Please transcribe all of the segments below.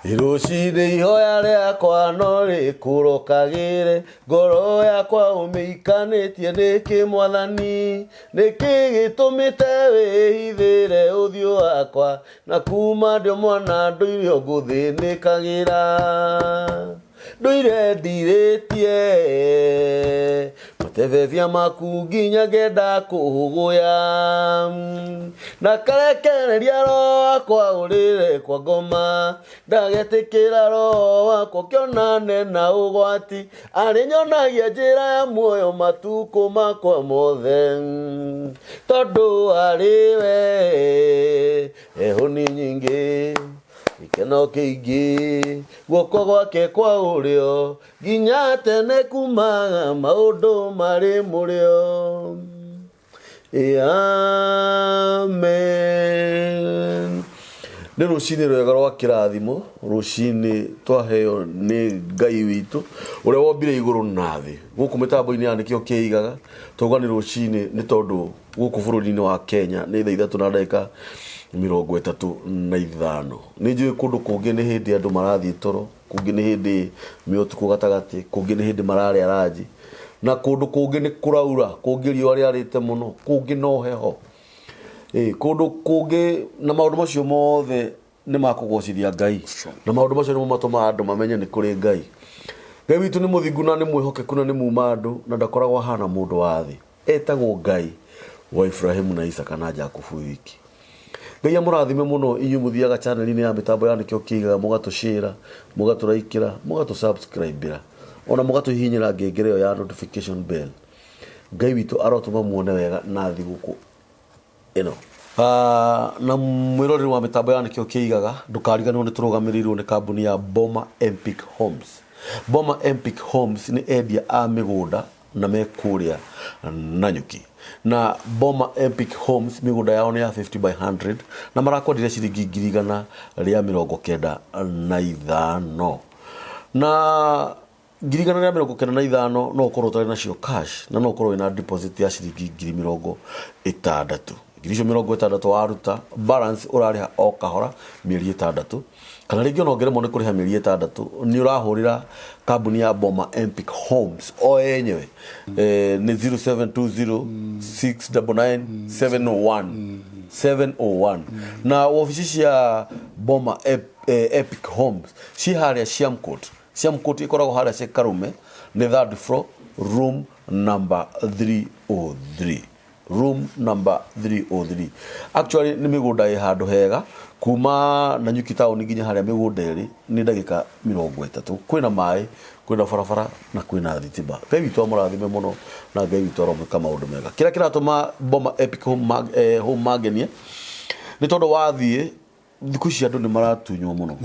Irucini ihoya riakwa no rikurukagire ngoro yakwa umiikanitie niki mwathani niki gitumite wihithire uthio wakwa na kuma ndio mwana nduire nguthinikagira nduire ndiritie matevevia maku nginya ngenda kuhuguya na karekereria roho wakwa urire kwa ngoma ndagetikira roho wakwa kionane na ugwati arinyonagia njira ya muoyo matuko makwa mothe tondu ariwe ehoni nyingi ikeno kiingi guoko gwake kwa urio nginya tene kumaga maundu mari murio amen. Ni rucini rwega rwa kirathimo rucini twaheo ni Ngai witu uria wombire iguru na thi guku mitambo-ini ya nikio kiigaga toga ni rucini ni tondu guku bururi-ini wa Kenya ni thaa 3:35 ni njui kundu kungi ni hindi andu marathie toro kungi ni hindi miotuko gatagati kungi ni hindi mararia raji na kundu kungi ni kuraura kungi riua riarite muno kungi no heho kundu kungi na maundu macio mothe ni makugocithia Ngai na maundu macio ni matuma andu mamenye ni kuri Ngai. Ngai witu ni muthingu na ni mwihokeku na ni muma andu na ndakoragwo hana mundu wa thi etagwo Ngai wa Ibrahimu na Isaka na Jakubu wiki. Ngai amurathime muno inyu muthiaga channel-ini ya mitambo ya nikio kiigaga mugatushare mugaturaikira mugatusubscribe ona mugatuhinyira ngengere ya notification bell. Ngai witu arotuma muone wega na thi guku ino na mwirori wa mitambo ya nikio kiigaga ndukariganwo ni turugamirirwo ni kambuni ya Boma Empik Homes. Boma Empik Homes ni endia a migunda na mekuria Nanyuki na Boma Empik Homes migunda yao ni ya 50 by 100 na marakwendire ciringi 195 na 195 no ukorwo tari nacio cash na no ukorwo ina deposit ya ciringi 60,000 Girisho 60 waruta balance urariha o kahora mieri 6 kana ringi no ngere mone kuriha mieri 6 ni urahurira kambuni ya Boma Empik Homes o enyewe ni 0720699701 na ofisi ya Boma Empik Homes si haria Siamcourt ikoragwo haria Sekarume ni 3rd floor room number 303 actually ni migunda ya handu hega kuma Nanyuki town nginya haria migunda iri ni ndagika 30 kwina mai kwina barabara na kwina thitima. Ngai witu amurathime muno na Ngai witu aromeka maundu mega kira kiratuma Boma Empik Home magenie ni tondu wathie thiku cia andu ni maratunywo muno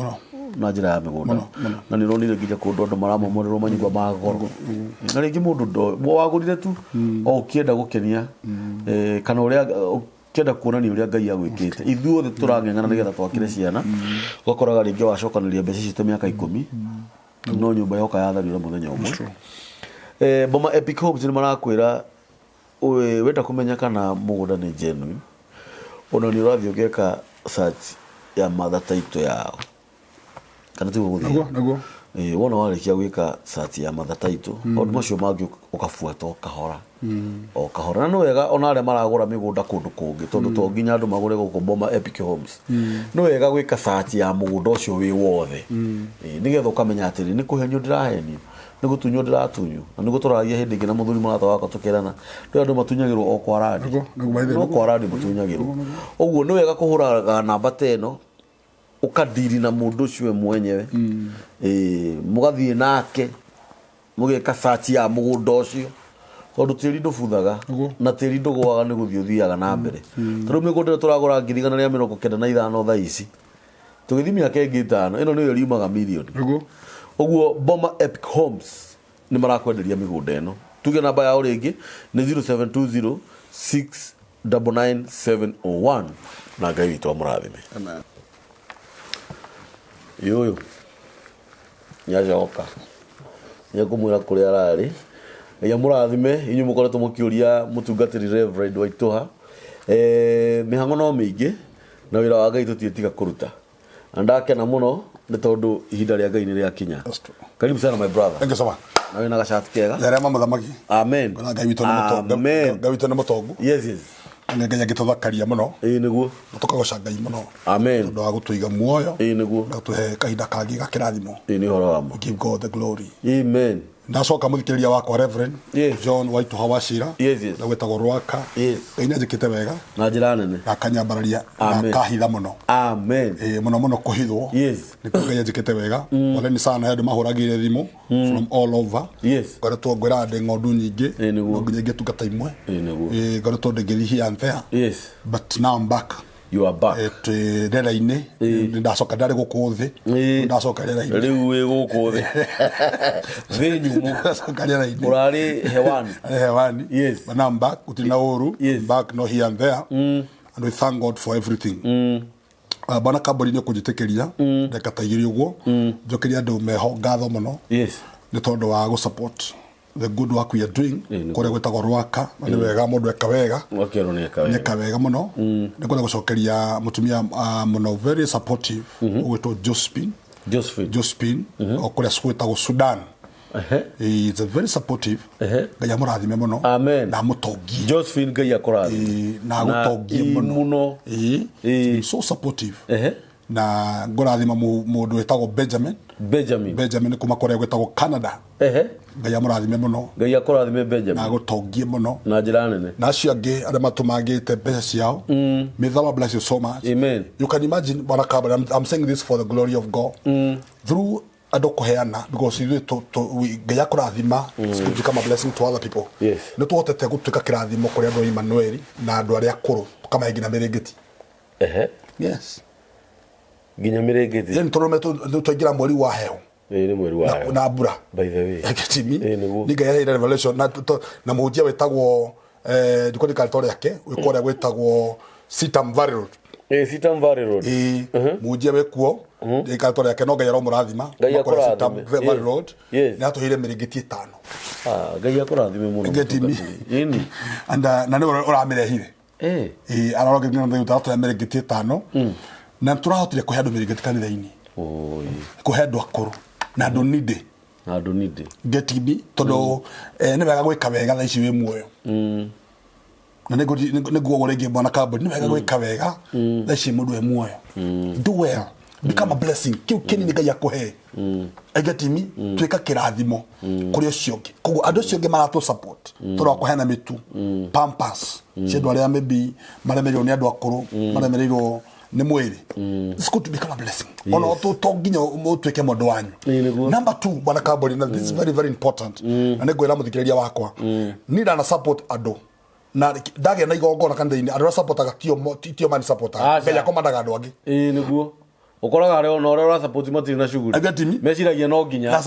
na njira ya migunda na ni ronire nginya kundu andu maramomorerwo manyumba ma goro na ringi mundu ndo wagurire tu o kienda gukenia kana uria kenda kuonania uria Ngai agwikite ithuothe turang'eng'ana nigetha twakire ciana gokoraga ringi wacokaniria mbeca citu miaka 10 no nyumba yoka yathario muthenya umwe. Boma Empik Homes ni marakwira wenda kumenya kana mugunda ni genuine ona ni urathio Ngeka search ya mother title yao kana tu nago wona warikia gwika search ya mother title ondu macio mangi ukafuata o kahora no wega ona aria maragura migunda kundu kungi tondu to nginya andu magure guku Boma Empik Homes no wega gwika search ya mugunda ucio wi wothe nigetha ukamenya atiri ni kuhenyo ndirahenio ni gutunyo ndiratunyo na ni guturagia hindi ngina muthuri marata wako tukirana ndo andu matunyagirwo o kwa radi no kwa radi matunyagirwo oguo ni wega kuhuraga namba teno ukadiri na mundu ucio mwenyewe mugathie nake mugeka search ya mugunda ucio tondu tiri ndubuthaga na tiri ndugwaga ni guthio thiaga na mbere tondu migunda turagura 195 thaa ici tugithimia kengi 5 ino niyo riumaga million oguo Boma Empik Homes ni marakwenderia migunda eno tuge namba yao ringi ni 0720699701 na Ngai witu amurathime amen. Yoyo nyajoka nyakumwira kuri arari ya murathime inyu mukoretwo mukiuria mutungatiri Reverend Waituha mihango no mingi na wira wa Ngai tutietiga kuruta ndakena muno nĩ tondũ ihinda rĩa Ngai nĩ rĩakinya. Karibu sana my brother. Thank you so much. Na wĩna gacati kega. Yare mama thamaki. Amen. Ngai witũ nĩ mũtongu. Ngai witũ nĩ mũtongu. Yes, yes. Ngai agĩtũthakaria mũno. Nĩguo. Tũkagoca Ngai mũno. Amen. Tondũ wa gũtũiga muoyo. Nĩguo. Na tũhe kahinda kangĩ ga kĩrathimo. Nĩ ũhoro wa ma. Give God the glory. Amen. Ndacoka mũthikĩrĩria wakwa Reverend John Waitũ Hawacira. Yes, yes. Na gwĩtagwo Rwaka. Yes. Ngai nĩ njĩkĩte wega. Na njĩra nene. Na kanyambararia na kahitha mũno. Amen. Mũno kũhithwo. Yes. Nĩ Ngai njĩkĩte wega. Wale sana andũ mahũragĩre thimũ from all over. Yes. Ngoretwo ngwĩra ndĩ ng'ondu nyingĩ. Nĩguo. Nginya ngĩtungata imwe. Nĩguo. Ngoretwo ndĩgĩthiĩ here and there. Yes. But now I'm back. You are back. Ndera-inĩ ndacoka ndarĩ gũkũ thĩ ndacoka ndera-inĩ rĩu wĩ gũkũ thĩ thĩ nyumu ndacoka ndera-inĩ ũrarĩ hewani. Yes. But now I'm back gũtirĩ na ũru. Back no here and there. And we thank God for everything. Bana Kambari nĩ kũnjĩtĩkĩria ndeka ta igĩrĩ ũguo njokĩria andũ meho ngatho mũno nĩ tondũ wa gũsupport the good work we are doing kũrĩa gwĩtagwo Rwaka na nĩ wega mũndũ eka wega nĩeka wega mũno nĩ kũrĩa gũcokeria mũtumia mũno very supportive ũgwĩtwo Josephine o kũrĩa gwĩtagwo Sudan. He's a very supportive. Ngai amũrathime mũno na mũtongie Josephine Ngai akũrathime na gũtongie mũno so supportive na ngũrathima mũndũ wĩtagwo Benjamin kuma kũrĩa gwĩtagwo Canada. Ngai amũrathime mũno Ngai akũrathime Benjamin na gũtongie mũno na njĩra nene na acio angĩ arĩa matũmangĩte mbeca ciao. May the Lord bless you so much. Amen. You can imagine Bwana Kambari, I'm saying this for the glory of God. Through andũ kũheana because Ngai akũrathima to become a blessing to other people. Yes. Nĩ tũhotete gũtuĩka kĩrathimo kũrĩ andũ a Emmanuel na andũ arĩa akũrũ tukamahe nginya mĩrĩngĩti. Yes. Nginya mĩrĩngĩti. Then tũingĩra mweri wa heho. Nĩ mweri wa heho. Na mbura. By the way. Akatimi. Nĩ Ngai aheire revelation na mũhunjia wĩtagwo ndiko nĩ karĩtwa rĩake wĩkũrĩa gwĩtagwo Mbari Road. Mbari Road. Mũhunjia wĩkuo karĩtwa rĩake no Ngai aromũrathima. Ngai akũrathime. Mbari Road. Nĩ atũheire mĩrĩngĩti 5. Ngai akũrathime mũno. Ngetimi. Na nĩ ũramĩrehire. Ararogire nĩ ũtatuhe mĩrĩngĩti 5. Na tũrahotire kũhe andũ mĩrĩngĩti kanitha-inĩ. Kũhe andũ akũrũ na andũ ninde. Ngetimi tondũ nĩ wega gwĩka wega thaa ici wĩ muoyo. Na nĩguo ũrĩngĩ Bwana Kambari nĩ wega gwĩka wega thaa ici mũndũ wĩ muoyo. Do well. Become a blessing. Kĩu kĩnini Ngai akũhe. Ngetimi tuĩka kĩrathimo kũrĩ ũcio ũngĩ. Koguo andũ ũcio ũngĩ maratũ support. Tũra kũheana mĩtu. Pampers. Cia andũ arĩa maybe maremereirwo nĩ andũ akũrũ maremereirwo nĩ mwĩrĩ. It's good to become a blessing. Ono to nginya mũtuĩke mũndũ wanyu. Number 2 Bwana Kambari, this is very very important. Na nĩ ngwĩra mũthikĩrĩria wakwa. Ni ndana support andũ. Na ndagĩa na igongona kanitha-inĩ andũ arĩa supportaga tio mani supportaga. Ngai akomandaga andũ angĩ. Nĩguo. Ũkoraga arĩa ona ũrĩa ũra support matirĩ na shughuli. Meciragia no nginya. Yes.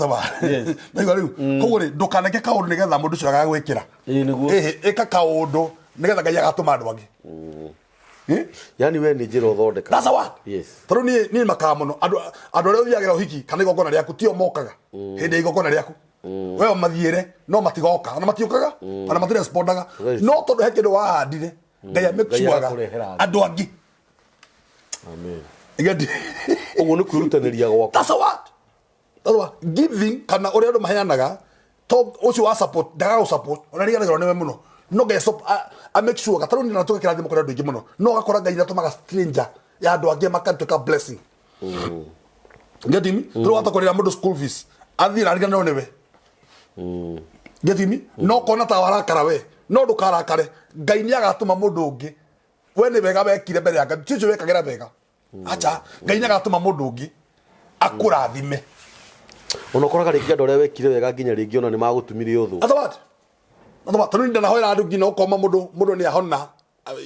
Naigua rĩu. Koguo rĩ ndũkaneke kaũndũ nĩgetha mũndũ ũcio agagwĩkĩra. Nĩguo. Ĩka kaũndũ nĩgetha Ngai agatũma andũ angĩ. Yani we nĩ njĩra ũthondeka. That's what. Yes. Tondũ niĩ makaga mũno andũ arĩa ũthiagĩra ũhiki kana igongona rĩaku tio mokaga hĩndĩ ya igongona rĩaku. We mathiĩre no matigoka ona matiũkaga ona matirespondaga no tondũ he kĩndũ wahandire Ngai amekuaga andũ angĩ. Amen. Ũguo nĩ kwĩrutanĩria gwakwa. That's what. Giving kana ũrĩa andũ maheanaga to ũcio wa support ndaga gũ support ona rĩganĩrwo nĩwe mũno. No Ngai I make sure gatarũ nĩ natũka kĩrathimo kũrĩ andũ aingĩ mũno. No gakora Ngai natũmaga stranger ya andũ angĩ makatuĩka blessing. Ngetimi tũrwata kũrĩra mũndũ school fees athira ariganĩrwo nĩwe. Ngetimi no kona ta warakara we no ndũkarakare Ngai nĩ agatũma mũndũ ũngĩ. We nĩ wega wekire mbere ya Ngai tĩcio wekagĩra wega. Acha Ngai nĩ agatũma mũndũ ũngĩ akũrathime. Ona ũkoraga rĩngĩ andũ arĩa wekire wega nginya rĩngĩ ona nĩ magũtumire ũthũ. Tondũ ndanahoera andũ nginya ũkoma mũndũ nĩ ahona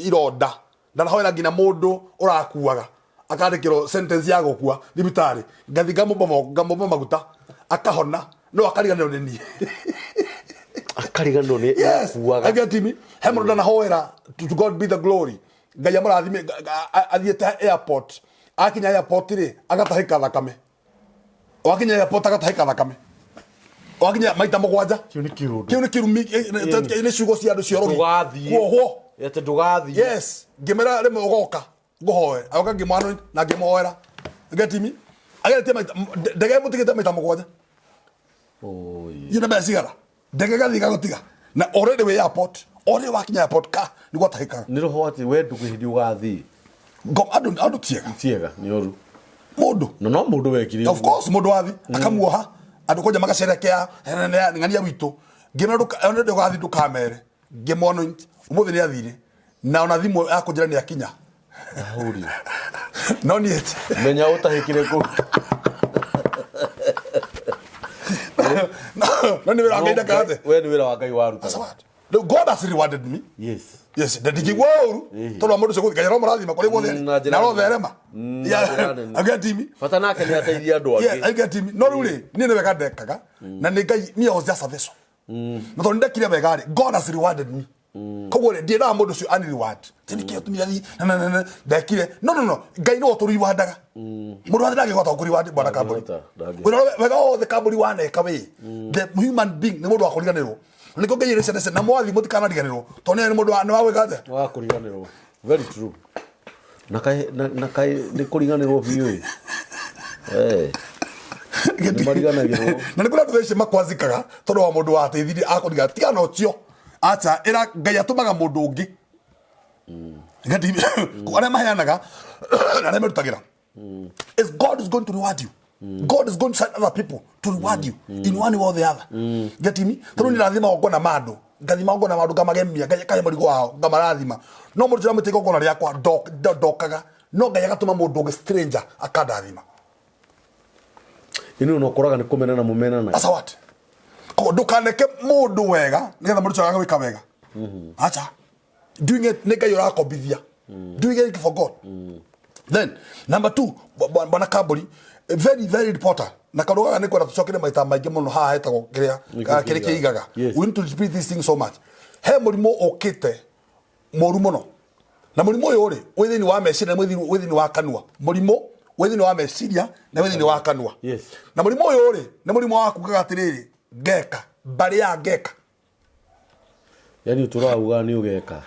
ironda. Ndanahoera nginya mũndũ ũrakuaga akandĩkĩrwo sentence ya gũkua thibitarĩ. Ngathi ngamũmba maguta akahona no akariganĩrwo nĩ niĩ. Akariganĩrwo nĩ akuaga. Agatimi he mũndũ ndanahoera to God be the glory. Ngai amũrathime athiĩte airport. Akinya airport rĩ agatahĩka thakame. Wakinya airport agatahĩka thakame. Wakinya maita mũgwanja. Kĩu nĩ kĩrumi nĩ ciugo cia andũ cia rogi. Kuohwo. Ete ndũgathiĩ. Yes. Ngĩmera rĩmwe ũgoka ngũhoe. Agoka ngĩmwana na ngĩmũhoera. Ngetimi Agete ndege mutigite maita mugwanja. Yina besigara. Ndege gathi gagutiga. Na already we airport. Already wakinya airport ka ni gwatahika. Ni roho ati we ndukuhidi ugathi. Ngom andu tiega. Tiega ni oru. Mundu. No mundu wekiri. Of course mundu wathi akamuoha. Andu koja magacerekea ngania witu. Ngimeruka onde ugathi ndukamere. Ngimono umuthi ni athire. Na ona thimu akunjira ni akinya. Ahuri. No ni eti. Menya utahikire ku. No ni wira ngaida kate. We ni wira wa Ngai waruta. God has rewarded me. Yes. Yes, ndiki gwauru. Tolo mundu se kuthikanya ro marathima kuri guothe. Na ro therema. Yeah, agati mi. Fata nake ni ateithia andu angi. Yeah, agati mi. No ruri ni ne wega ndekaga. Na ni Ngai me was just a vessel. No to ndekire wega ri. God has rewarded me. Kogo ndi na mundu su ani reward. Tiniki tumia thi na ndekire. No. Ngai no to rewardaga. Mundu wa ndage gota kuri reward bwana kaburi. Wega the kaburi wane kawe. The human being ni mundu wa kuriganirwo. Niko Ngai rese na mwathi mutikana riganirwo. To ni mundu wa wega wa kuriganirwo. Very true. Nakai ni kuriganirwo biu. Mariganagirwo. Na nikula tuthece makwazikaga tondu wa mundu wa teithiri akuriga tiga no tio. Acha era Ngai atumaga mundu ungi. Ngati kwa maheanaga na remerutagira. Is God is going to reward you. God is going to send other people to reward you in one way or the other. Get me? Tondu ni lazima ogona madu. Ngathima ogona madu gamagemia kaya murigo wao ngamarathima. No mundu jira mutiko ogona riakwa dokaga. No Ngai agatuma mundu ungi stranger akadathima. Inu no koraga ni kumenana mumenana. Asa what? Ko ndukaneke mundu wega nigetha mundu agaga wika wega. Acha. Doing it nega yora kobithia. Doing it for God. Then number 2 bwana kaburi very very important. Na karoga ni kwenda tucokere maita maingi muno haha hetagwo kiria kiigaga. We need to repeat these things so much. He murimo okite moru muno. Na murimo uyu ri withini wa meciria na withini wa kanua. Murimo withini wa meciria na withini wa kanua. Yes. Na murimo uyu ri ni murimo wa kugaga atiriri Ngeka. Mbari ya Ngeka. Yani turauga ni ugeka.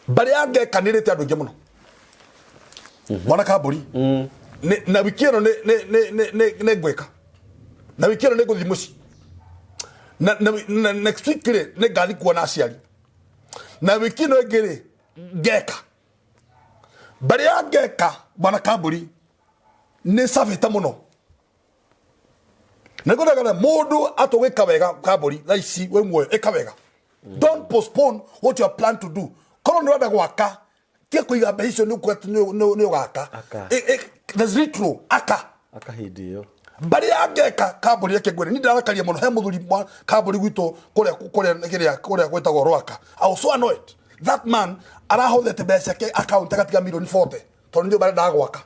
Mbari ya Ngeka ni rite andu ingi muno. Mwana kaburi. Na wikiro ne gweka. Na wikiro ne guthi muci. Na next week kire ne gathi kuona aciari. Na wikino ngiri Ngeka. Mbari ya Ngeka mwana kaburi ni savita muno. Nagodaga mundu atogeka wega kaburi thaici we muoyo ekawega. Don't postpone what you are planned to do. Kono ndirada gwaka tie kuiga mbehicio ni ugaka. There's retro aka hindi yo. Mbari ya Ngeka kaburi yake gwere ni ndarakaria muno he muthuri kaburi gwito kuria gwetagwo Rwaka. I was so annoyed. That man arahothete mbeca ke account agatiga million 40 tondu ndio bare ndagwaka.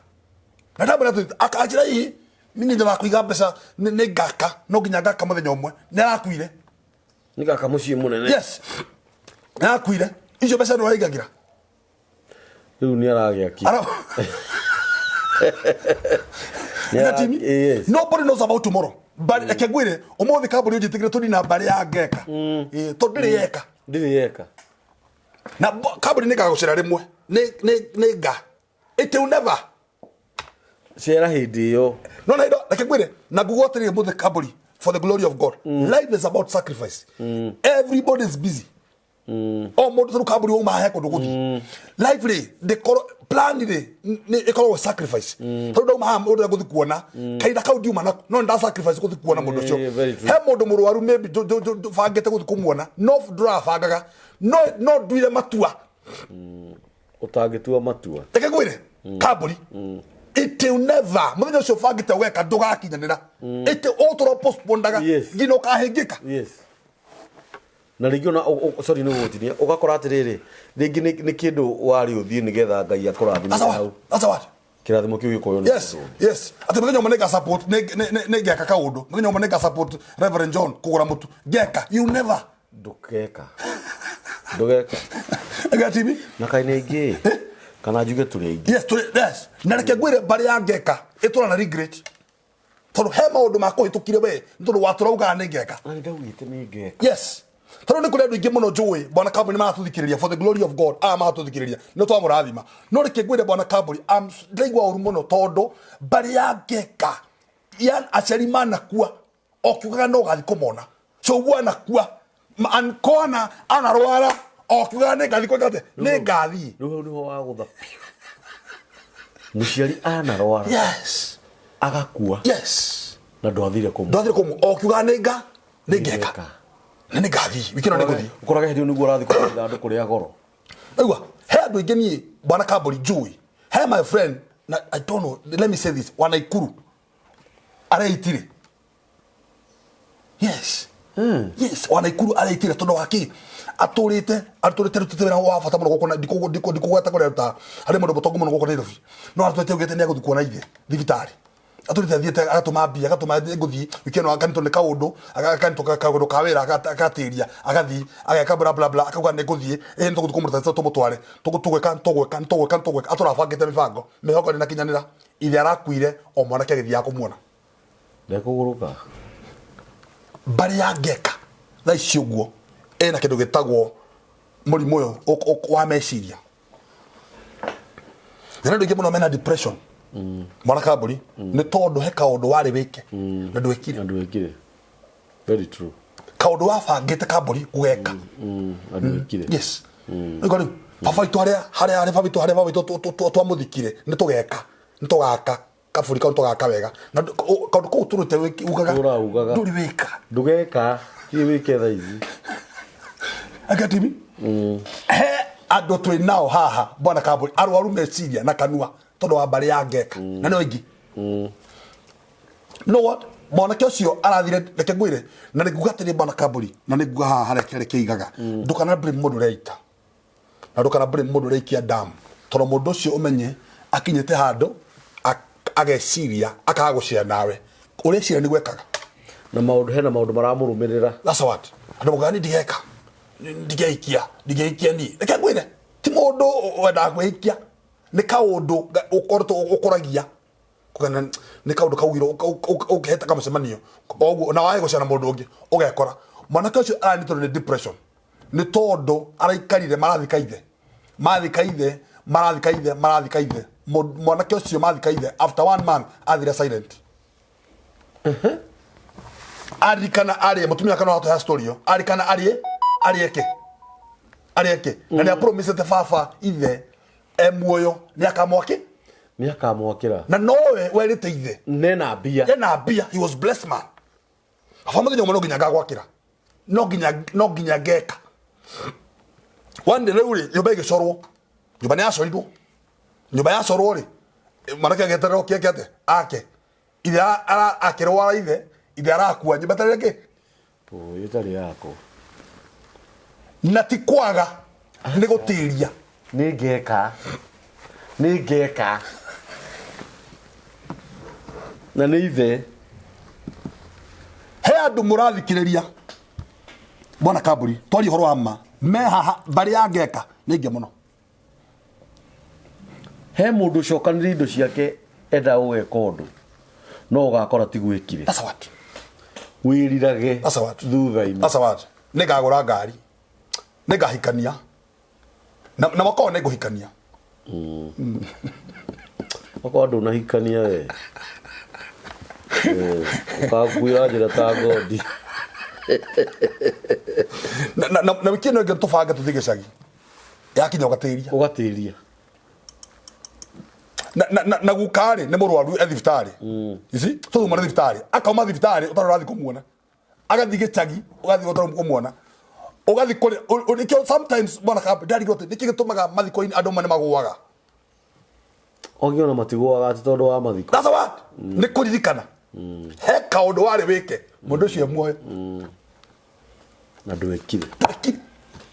Na ndabona tu akajira hii ningi njama kuiga mbeca ni Ngaka no nginya Ngaka muthenya umwe ni arakuire. Ni Ngaka mucii munene. Yes. Na arakuire. Icio mbeca no aigagira. Riu ni aragia ki. Yes. Nobody knows about tomorrow. But akegwire umuthi kaburi ujitigire tuni na Mbari ya Ngeka. To ndiri yeka. Ndiri yeka. Na kaburi nika gucira rimwe. Ni nga. It will never. Cera hindi yo. No na ido akegwire na gugotiri umuthi kaburi for the glory of God. Life is about sacrifice. Everybody is busy. Oh, mo tru kaburi o ma he ko duguthi. Life re the plan re ni ekoro sacrifice. To do ma mo do guthi kuona. Kaida ka udi mana no nda sacrifice guthi kuona mo do cio. He mo do muruaru maybe do fagete guthi kumuona. No draw fagaga. No duire matua. Utagitua matua. Tekegwire kaburi. It will never. Mo do cio fagete weka doga kinyanira. It otro postpondaga. Gino ka hengeka. Yes. Na ringi ona sorry no gutinia ugakora atiriri ringi ni kindu wari uthii nigetha Ngai akurathima hau. That's what. Kirathimo kiu gikoyo. Yes. Ati mwenye mwenega support ne Ngeka ka undu. Mwenye mwenega support Reverend John kugura mutu. Ngeka you never. Dugeka. Agati mi. Na kai negi. Kana juge turi ingi. Yes. Na reke gwire Mbari ya Ngeka itura na regret. Tondu he maundu mako hitukire we ntondu waturauga ni Ngeka. Ani ndawite ni Ngeka. Yes. Taro ni kuri andu ingi muno njui bwana Kamburi marathuthikiriria for the glory of God marathuthikiriria no twamurathima no reke ngwire bwana Kamburi ndaigua uru muno tondu Mbari ya Ngeka yan aciari manakua okiugaga no gathi kumona so bwana kua ankona anarwara okiugaga ni gathi kwate ni gathi niho wa gutha muciari anarwara yes agakua yes na ndwathire kumu okiugaga ni Ngeka na ni gathi wikino ni guthi ukoraga hindi niguo rathi kuthira andu kuria goro aigua he andu ingi nie bwana Kamburi njui he my friend na I don't know let me say this Wanaikuru araitire yes yes Wanaikuru araitire tondu waki aturite rutite wira wa bata muno gukona ndikugweta kuri ruta ari mundu mutongo muno gukona Nairobi no atwete ugete ni aguthu kuona ithe thibitari aturite thiete agatuma mbia agatuma nguthi wikeno akanito ne kaundu akanito kaundu ka wira agatiria agathi ageka bla bla bla akauga ne nguthi ndo kumurutha tumutware tugweka aturabangite mibango mihogo ni nakinyanira ithe arakuire o mwana kegithia kumuona ndekuguruka Mbari ya Ngeka tha icio guo ena kindu gitagwo murimo uyu wa meciria ndio ndio muno mena depression mwana Kamburi ni tondu he kaundu wari wike na ndwekire very true kaundu wa bangite Kamburi gugeka ndwekire yes ngori papa itu haria baba itu twamuthikire ni tugaka kaburi kaundu gaka wega na kaundu ko turute ugaga nduri wika ndugeka hi wike tha ici agatimi he andu twi nao haha bwana Kamburi arwaru meciria na kanua tondu wa Mbari ya Ngeka na no ingi no what mwana kiocio arathire reke ngwire na nigugatire bwana Kamburi na niguga haha hareke igaga ndukana blame mundu reita na ndukana blame mundu reikia dam tondu mundu ucio umenye akinyete handu ageciria akagucia nawe uri ciria ni gwekaga na maundu hena maundu maramurumirira that's what andu mugani ndigeka ndigeikia ni reke ngwire ti mundu wenda gwikia ni kaundu ukoragia kugana ni kaundu kawiro ukiheta kama semanio ogu na wae gucana mundu ungi ugekora mwana kacio aranyitwo ni depression ni tondu araikarire marathikaithe mwana kacio mathikaithe after 1 month athire silent arikana ari mutumia kana watu ha story yo arikana arieke na ni promise te fafa ithe Muoyo ni akamwakira na nowe werite ithe nena bia he was blessed man afamuthi nyomo no ginya gwakira no ginya Ngeka one day ruri nyumba igicorwo nyumba ni yacorirwo nyumba yacorwo ri mwanake ageterero kiekete ake ithe akirwara ithe arakua nyumba tareke yetari yako na ti kwaga ni gutiria ni Ngeka na ni ithe he andu murathikiriria bwana Kamburi twari horo ama me haha Mbari ya Ngeka ni nge muno he mundu cokanire indo ciake enda ugeka undu no ugakora ti gwikire that's what wirirage thutha-ini that's what nigagura ngari nigahikania na makao niguhikania makao ndunahikania we ukakwira njira ta ngodi na wikino nge tubanga tuthige cagi yakinya ugatiria na gukari ni murwaru thibitari isi tuma thibitari akauma thibitari utarora thi kumuona agathi gicagi ugathi utarora kumuona ugathi kuri unikio sometimes bwana Kamburi ndari gote niki gitumaga mathiko-ini andu mane magwaga ogiona matigwaga ati tondu wa mathiko that's what ni kuririkana he kaundu wari wike mundu ucio muoyo na ndwekire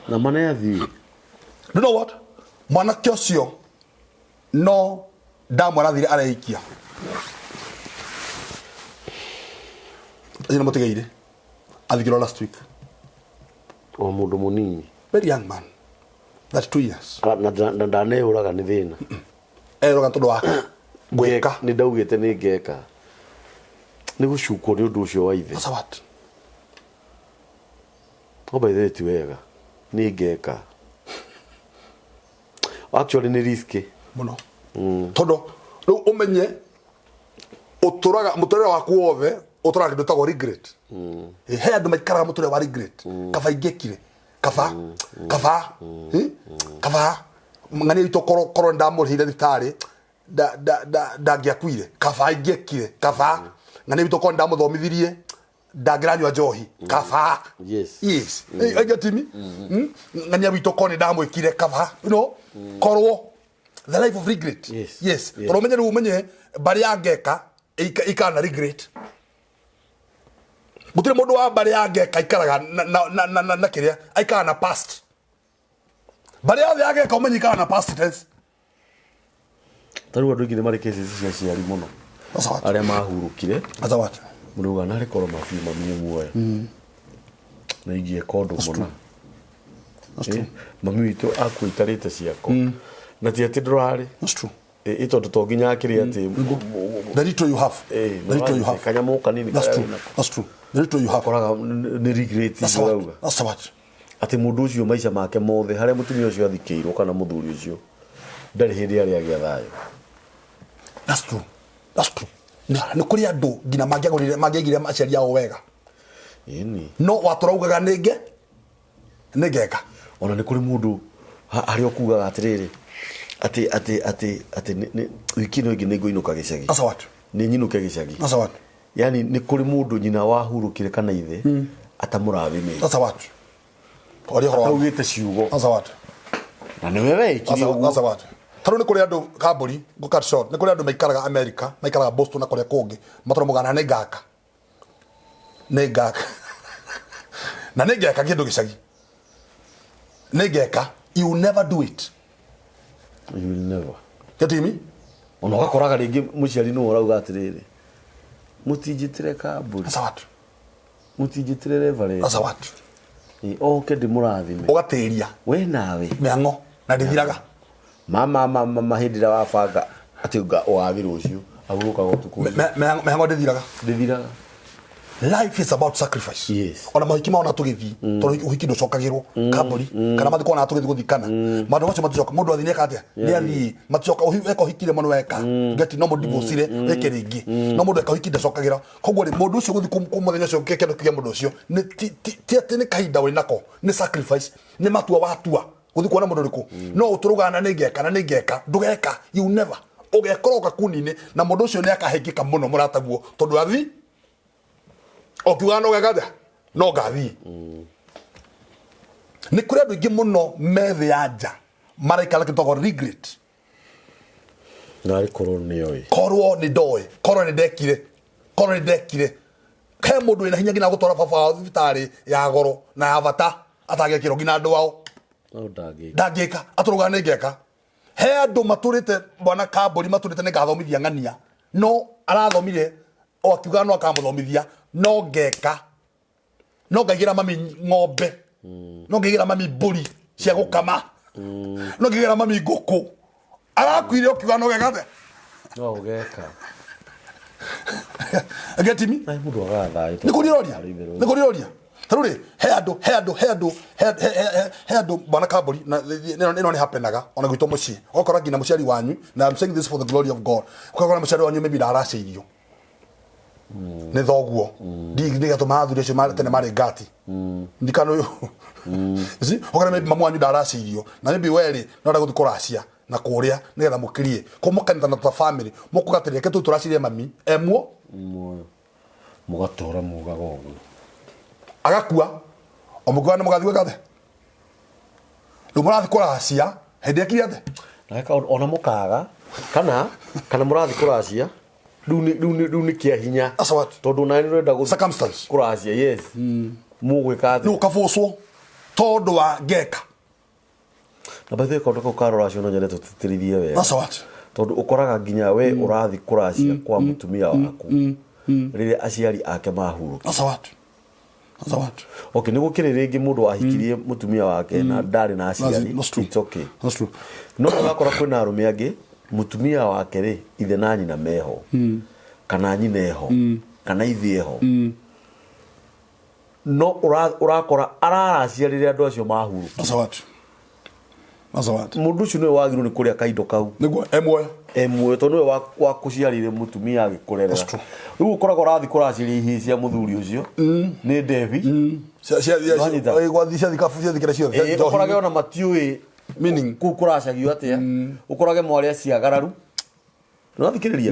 na mane athi you know what mwana kiocio no ndamwara thire areikia ina mutigeire athikiro last week o mundu munini very young man that's 2 years na ndanehuraga ni thina eroga tondu wa gwika ni ndaugite ni Ngeka ni gucukwo ni undu ucio wa ithe that's what by the way ti wega ni Ngeka actually ni risky muno todo ru umenye uturaga muturere waku wothe uturaga ndutago regret he andu maikaraga muturere wa regret kaba ingekire kaba ngani ito koro ndamurhire thitari da ngiakuire kaba ingekire kaba ngani ito koro ndamuthomithirie ndangiranywa njohi kaba yes agatimi ngani ito koro ndamwikire kaba you know korwo the life of regret yes pero umenye Mbari ya Ngeka ikana regret gutire mundu wa Mbari ya Ngeka ikaraga na kiria aikana na past Mbari ya Ngeka umenye ikana na past tense taru andu ingine mari cases cia ciari muno aria mahurukire azawati muruga nari koro mafima mie muoyo na igie kondo mona mami witu akuitarite ciako na ti ati ndurari that's true ito tutonginya akiri ati the little you have the little you have kanyamo kanini that's true the little you have koraga ni regret iuga that's what ati mundu ucio maisha make mothe haria mutumia ucio athikirwo kana muthuri ucio ndari hindi ari agia thayo that's true ni kuri andu ngina magegire aciari ao wega ini no waturaugaga nige Ngeka ona ni kuri mundu hari okugaga atiriri ati wikino ingi nego inuka gicagi asa what ni nyinuke gicagi asa what yani ni kuri mundu nyina wahurukire kana ithe atamurathime asa what ori horo augite ciugo asa what na ni wewe ikiri asa what taru ni kuri andu kamburi go cut short ni kuri andu maikaraga America maikaraga Boston na kuri kungi matoro mugana ni Ngeka na Ngeka kindu gicagi Ngeka you will never do it you will never getimi ono gakoraga ringi muciari no urauga atiriri mutinjitire kamburi asa what mutinjitire reverend asa what ke ndimurathime ugatiria we nawe miango na ndithiraga mama hindira wabanga ati wagirwo ucio aguruka gotuku miango ndithiraga life is about sacrifice yes ona mahikima ona tugithi tondu uhiki ndocokagirwo kamburi kana mathiko ona tugithi guthikana mandu macio matucoka mundu athineka atia ni athi matucoka eka uhikire manu weka ngeti no mundu divocire weke ringi no mundu eka uhiki ndacokagira koguo mundu ucio guthi kumuthenya ucio kekendo kia mundu ucio ni ti ati ni kahinda we nako ni sacrifice ni matua watua guthi kuona mundu riku no uturugana ni Ngeka ndugeka you never ugekoroka kunini na mundu ucio ni akahekika muno muratagwo tondu athi okiuga no gagada no gathi ni kuri andu ingi muno methe anja maraikara kitoko regret nari korwo ni ndoi korwo ni ndekire he mundu ina hinya ngina gutwara baba wa thibitari ya goro na ya bata atagekiro ngina andu wao ndangika aturuga ni Ngeka he andu maturite bwana kamburi maturite ni gathomithia ngania no arathomire o akiuga no akamuthomithia no Ngeka no ngagira mami ng'ombe no ngagira mami mburi cia gukama no ngagira mami nguku arakwire okiuga no Ngeka no Ngeka agetimi ai mundu agathayo nikuriroria taruri he andu bana kamburi ino ni hapenaga ona gwito mucii okora ngina muciari wanyu na I'm saying this for the glory of God okora muciari wanyu maybe araceirio ne thoguo ndi gatuma athuri cio mari tene mari ngati ndikano yo zi okora maybe mamu wanyu ndaraceirio na maybe weri no ndaguthi kuracia na kuria nigetha mukirie kumukanitha na family mukugatiria ketu turacirie mami emwo muoyo mugatora mugaga ugu agakua omugwana mugathwe gathe lumurathi kuracia hindi akiri athe na ona mukaga kana murathi kuracia Duni kia hinya tondu nani renda go circumstance kuracia yes mugwika no kafoswo tondu wa Ngeka na bathe ko ndoko karora no nyane tutirithie we that's what tondu ukoraga nginya we urathi kuracia kwa mutumia waku rire aciari ake mahuru that's what okay nigo kire ringi mundu ahikirie mutumia wake na ndari na aciari it's okay that's true no akora kwina arume angi mutumia wake ri ithe na nyina meho kana nyina eho kana ithe eho no urakora araracia riria andu acio mahuru mundu ucio niwe wagirwo ni kuria kaindo kau niguo emwe to niwe wa kuciarire mutumia agikurerera riu ukoragwo rathi kuraciria ihi cia muthuri ucio ni Devi gwathi thikabu cia thikira ciothe ukorage ona matiui meaning kuracagio atia ukorage mwaria ciagararu Nathikiriria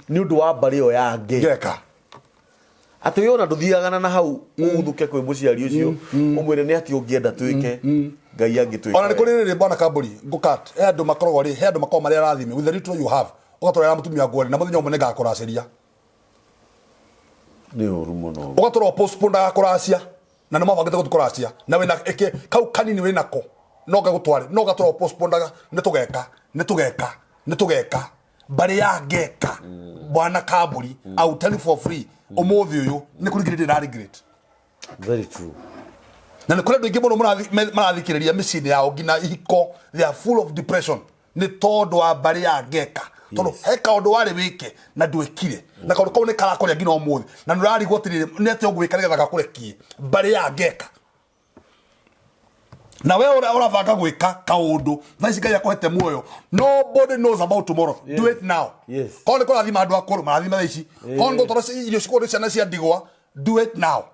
ni undu wa mbari yo ya Ngeka ati yona nduthiagana na hau uthuke kwi muciari ucio umwire ni ati ungienda twike ngai angitwika ona ni kuri ri bwana Kamburi ngukat andu makorogwo ri andu makoma mari arathime with the little you have ugatorera mutumia ngori na muthenya umwe ngakuraciria ni uru muno ugatorwo postpone ngakuracia na nimabangite gutukuracia na wina eke kau kanini wina ko no gagutware no gatorwo postpone ni tugeka mbari ya Ngeka bwana Kamburi I'll tell you for free umuthi uyu ni kurigirira na regret very true na ni kure ndingi muno marathikiriria micini yao ngina ihiko they are full of depression ni tondu wa mbari ya Ngeka tondu heka undu wari wike na ndwikire na kaundu kau ni karakoria ngina umuthi na nurarigwo tirire ni ati ugwika nigetha gakurekie mbari ya Ngeka na wewe urabanga gwika kaundu thaici Ngai akohete muoyo nobody knows about tomorrow do it now kone ko rathima andu akuru marathima thaici kone go tora irio cikore ciana cia ndigwa do it now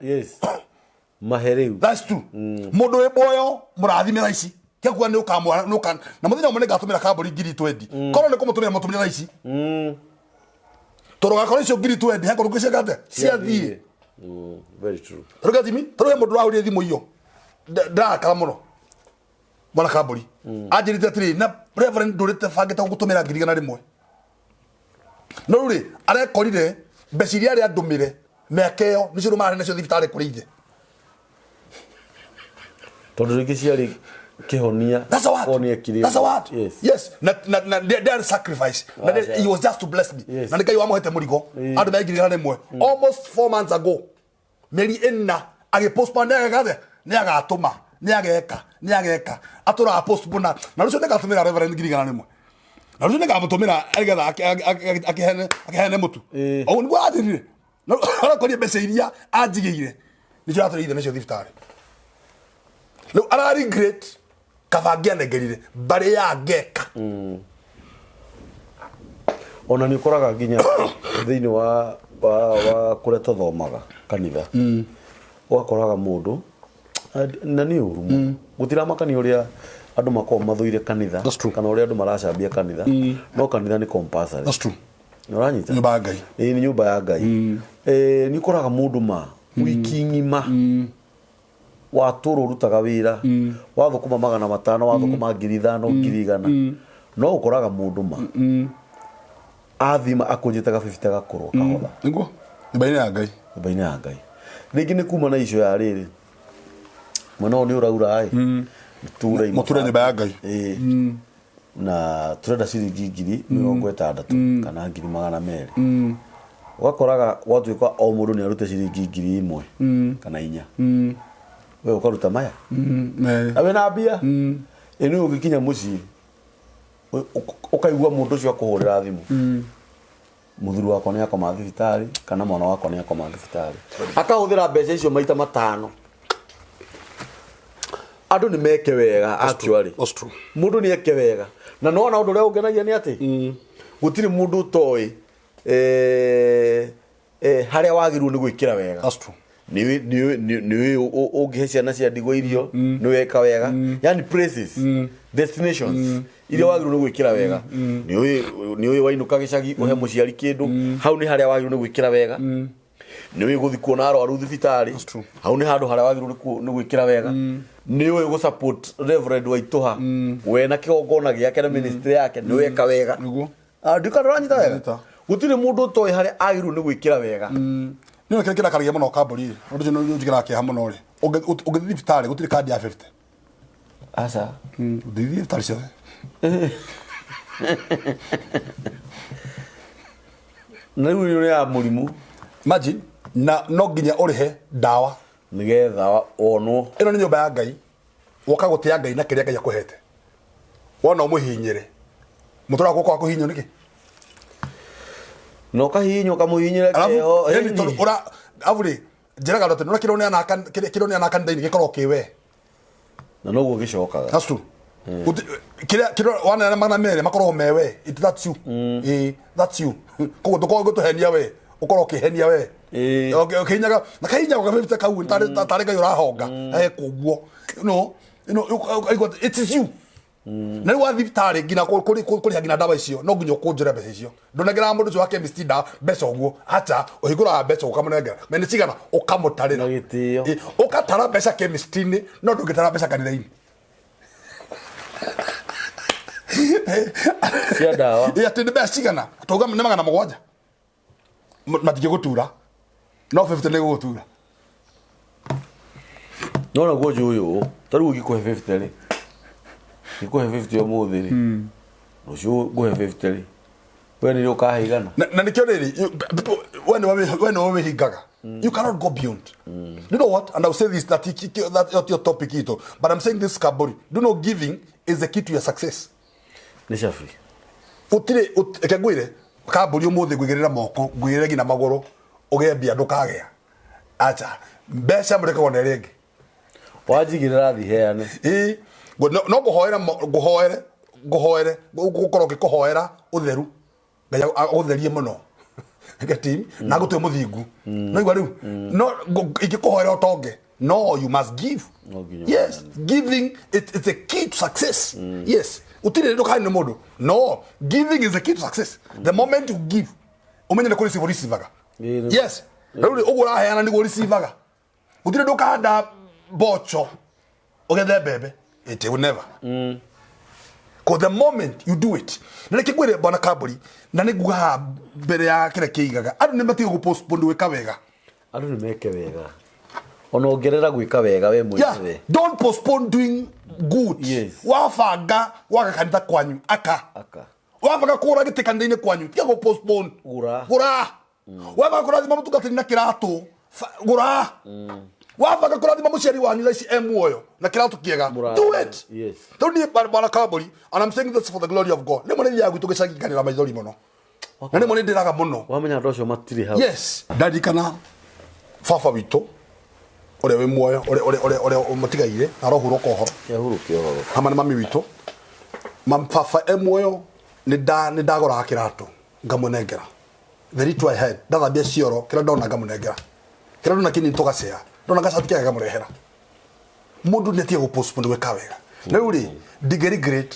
maheriu that's true mundu we boyo murathime thaici kegwa ni ukamwa na muthenya umwe ngatumira Kamburi 2020 kone ni kumutumira thaici toro gakora icio 2020 heko rukucia gate cia thie very true rugatimi toro mundu rauri thimu iyo ndakara muno bwana Kamburi ajirite atiri na reverend ndurite fangite gutumira 1,000 no ruri arekorire mbeciria ari andumire mekeo nicio mari nacio thibitari kuri ithe tondu ringi ciari kihonia that's a what yes na their sacrifice he was just to bless me na Ngai wamuhete murigo andu me 1,000 almost 4 months ago meri enna age postpone agathe ni agatuma ni ageka atura postpone na rucio negatumira reverend 1,000 na rucio negamutumira agetha akihene mutu o ni gwathirire na arakoria mbeca iria anjigire nicio aturire nacio thibitari no ara regret kavangia negerire mbari ya Ngeka ona ni koraga nginya thiini wa kuria tuthomaga kanitha wakoraga mundu na ni uru gutira makani uria andu makoma mathuire kanitha kana uria andu maracambia kanitha no kanitha ni compulsory that's true uranyita nyumba ya Ngai ni nyumba ya Ngai ni koraga mundu ma wiki ngima waturu rutaga wira wathukuma 500 wathukuma 5,000 2,000 no ukoraga mundu ma athima akunjitaga 50 gakuru kahotha niguo ibaine ya Ngai ringi ni kuma na icio ya riri mwana ni uraura ai muture nyumba ya Ngai na turenda ciringi 60 kana 200 wakoraga watuika o mundu ni arute ciringi 1,000 kana 4 wewe ukaruta maya awe na mbia eni ugikinya muci ukaigua mundu cio akuhurira thimu muthuru wako ni akoma thibitari kana mwana wako ni akoma thibitari akahuthira mbeca icio maita 5 andu ni meke wega actually mundu ni eke wega na no na undu ria ungenagia ni ati gutiri mundu toi haria wagirwo ni gwikira wega that's true ni ugihe ciana cia ndigwa irio ni weka wega yani places destinations ile wagirwo ni gwikira wega ni uyu wainuka gicagi uhe muciari kindu hau ni haria wagirwo ni gwikira wega ni uyu guthi kuona arwaru thibitari hau ni handu haria wagirwo ni gwikira wega ni uyu gu support reverend waituha we na kigongona giake na ministry yake ni weka wega ndikaranyita wega gutire mundu toi haria agirwo ni gwikira wega ni kile kila karagia muno Kamburi undu no njigira ke hamuno ri ugithibitari gutire card ya 50 asa thibitari cio Nariu ni ya murimu imagine na no nginya urihe dawa nigetha onwo ino ni nyumba ya Ngai woka gutia Ngai na kiria Ngai akuhete wona umuhinyire mutura gukwa kuhinyo niki no kahinyo kamuhinyira keo ura avuri njiraga ndote no kirone anaka ndaini gikoro kiwe na noguo gicokaga that's true kira wana mana mere makoro mewe that's you that's you ko to henia we ukoro kihenia we okay nyaga na kainya ko 50 kau tare ga honga kuguo it is you na wa thibitari ngina kuri ngina ndawa icio no nginyo kunjira mbeca icio ndonagera mundu wa chemist da mbeca uguo acha uhigura mbeca ukamunengera mene cigana ukamutarira ukatara mbeca chemist ni no ndungitara mbeca kanitha-ini cia dawa ya tindi mbeca cigana tuga nĩ 700 matige gutura no 50 nĩ gutura no na gojo uyu taru ngikuhe 50 ri ngikuhe 50 yo muthi ri no cio nguhe 50 ri we ni ukaheigana na nikio riri when we hingaga you cannot go beyond you know what, and I'll say this that your topic ito, but I'm saying this kaburi, do know giving is the key to your success. Ni shafi utire ekagwire kaburi umuthi gwigirira moko gwire gina magoro ugebia ndukagea acha mbeca mureke wona rege wajigirira thi heane no guhoere gukoroke kuhoera utheru ngaya utherie muno ngati na gutwe muthingu no igwa riu no ingikuhoera otonge no you must give. Yes, giving it's a key to success. Yes, utire ndo kana mundu no giving is the key to success. The moment you give umenyere kuri receivaga. Yes, riu ugura heana ni receivaga utire ndo kada bocho ogethe bebe it will never because the moment you do it nileke gwire bwana kaburi na niguga mbere ya kire kiigaga andu ni matigo postpone weka wega andu ni meke wega ono ongerera gwika wega we mwenyewe don't postpone doing good. Yes. Wafanga wagakanitha kwanyu aka wafanga kura gitikandaine kwanyu tia go postpone gura wafanga kura thima mutungatiri na kiratu gura wafanga kura thima muciari wanyu laici Muoyo na kiratu kiega do it. Yes, don't need bwana kaburi, and I'm saying this for the glory of God. Nemone ya gwitu gicagikanira maithori muno na nemone ndiraga muno wamenya ndocio matiri hau. Yes, dadikana fafa wito ore we Muoyo ore umutigaire arohuro kohoro yahurukio hamana mami wito mamfafa Muoyo ni ndagora kiratu ngamunengera the little I had ndaga bia cioro kira ndona ngamunengera kira ndona kini tugacea ndona gacatika ngamurehera mundu netie go postpone weka wega na uri digeri great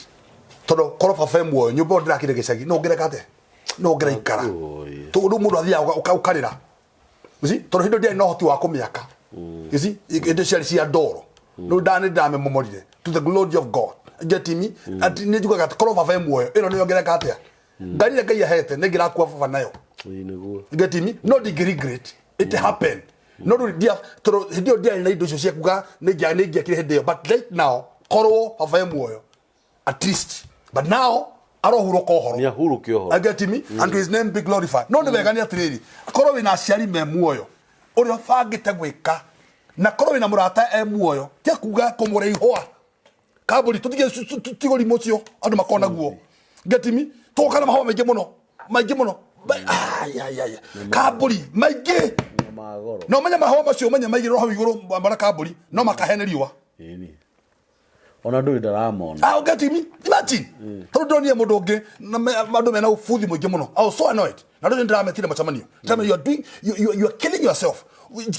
todo korofa fa Muoyo nyubo ndirakire gicagi no ngere kate no ngere ikara to mundu athia ukarira uzi todo hindo dia no hoti wa kumiaka you see it is cia doro no ndame momorire to the glory of God get me ati ne juga gat korofa fa Muoyo ino ni ngere kate ngari ngai ahete ne ngira kwa fa nayo get me no degree great it happened no dia to dia na indo cio kuga ne ngia kire hede but right now korwo fa Muoyo at least but now arohuro kohoro ya hurukio I get me and his name be glorified no ne begania atiriri korwo wina aciari me Muoyo uri ofagite gwika na korwo wina murata Muoyo tia kuga komure ihwa kaburi tutige tigori mocio andu makona guo get me to kana maho maige muno kaburi maige magoro no menya maho macio menya maige roho iguru mara kaburi no makaheneriwa ona ndu ndaramona get me imagine to donia mundu ngi na mandu mena ufuthi muingi muno I was so annoyed na ndu ndirametire machamanio tell me you are killing yourself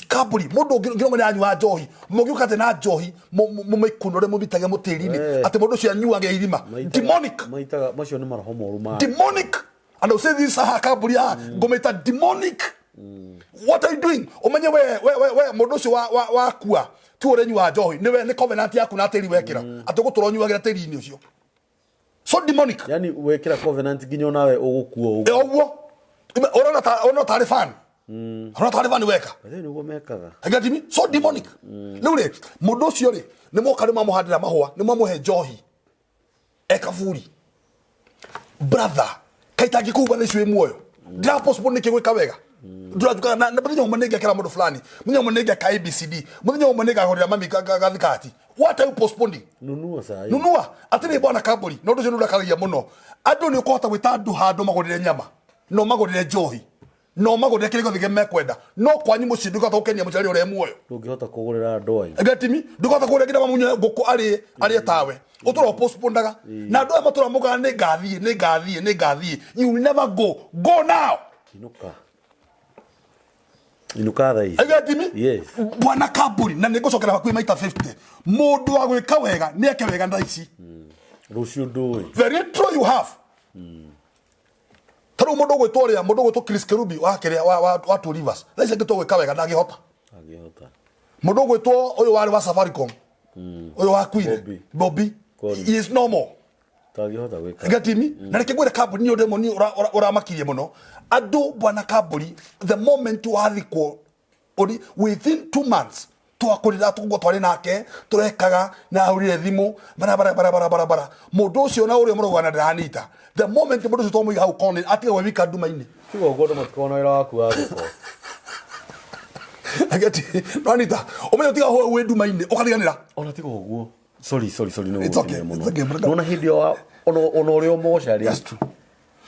kaburi mundu ngiro mena anyu wa njohi mugiukate na njohi mumikunore mubitage mutirini ati mundu cio anyuage irima demonic maitaga macio ni maraho moru ma demonic and I say this kaburi ngometa demonic. What are you doing? Omenye we mundu cio wa kua tu ore nyua njohi niwe ni covenant yaku na teri wekira atugutura nyuagira teri ini ucio so demonic yani wekira covenant ginyo nawe ugukua ogwo ona tari fan ona tari fan weka ni ugo mekaga agati mi so demonic lure mundu cio ri ni mokare mamuhandira mahua ni mamuhe njohi ekafuri brother kaitagi kuba niswe Muoyo ndira postpone kigwika wega ndura na muthinyo manege kala mundu fulani muthinyo manege ka ABCD muthinyo manege horira mami gathikati what are you postponing nunua atiri bwana kaburi no ndu cio ndakaragia muno andu ni kuhota gwita andu handu magurire nyama no magurire njohi no magode kile gothe mekwenda no kwanyu muci ndukota ukenia muciari ure muoyo ndungihota kugurira ndoi ngatimi ndukota kugurira kida mamunye ngoko ari tawe utura postpondaga na ndoi matura muga ni ngathie you will never go now inuka thai ngatimi yes bwana kaburi na nigocokera bakwi maita 50 mundu wa gwika wega ni eke wega ndaici rucio ndoi very true you have Taro mundu gwitwo Chris Kerubi wa kire wa Two Rivers. Thaici ngitwo gwika wega ndagihota. Mundu gwitwo uyu wari wa Safaricom. Uyu wa Kwire. Bobby. He is normal. Ndagihota gwika. Gatimi na reke gwira kaburi ni ndemo ni uramakirie muno. Andu bwana kaburi the moment you hathiko within 2 months twakurira tugotwari nake turekaga na aurire thimu bara mundu ucio na uri murugana ndanita the moment mundu ucio twamuiga hau kone atiga we wika nduma-ini tigo godo matkona wira waku wa giko agati ndanita umenye tiga ho we nduma-ini ukariganira ona tigo guo sorry no it's okay nona hindi wa ono uri omocari that's true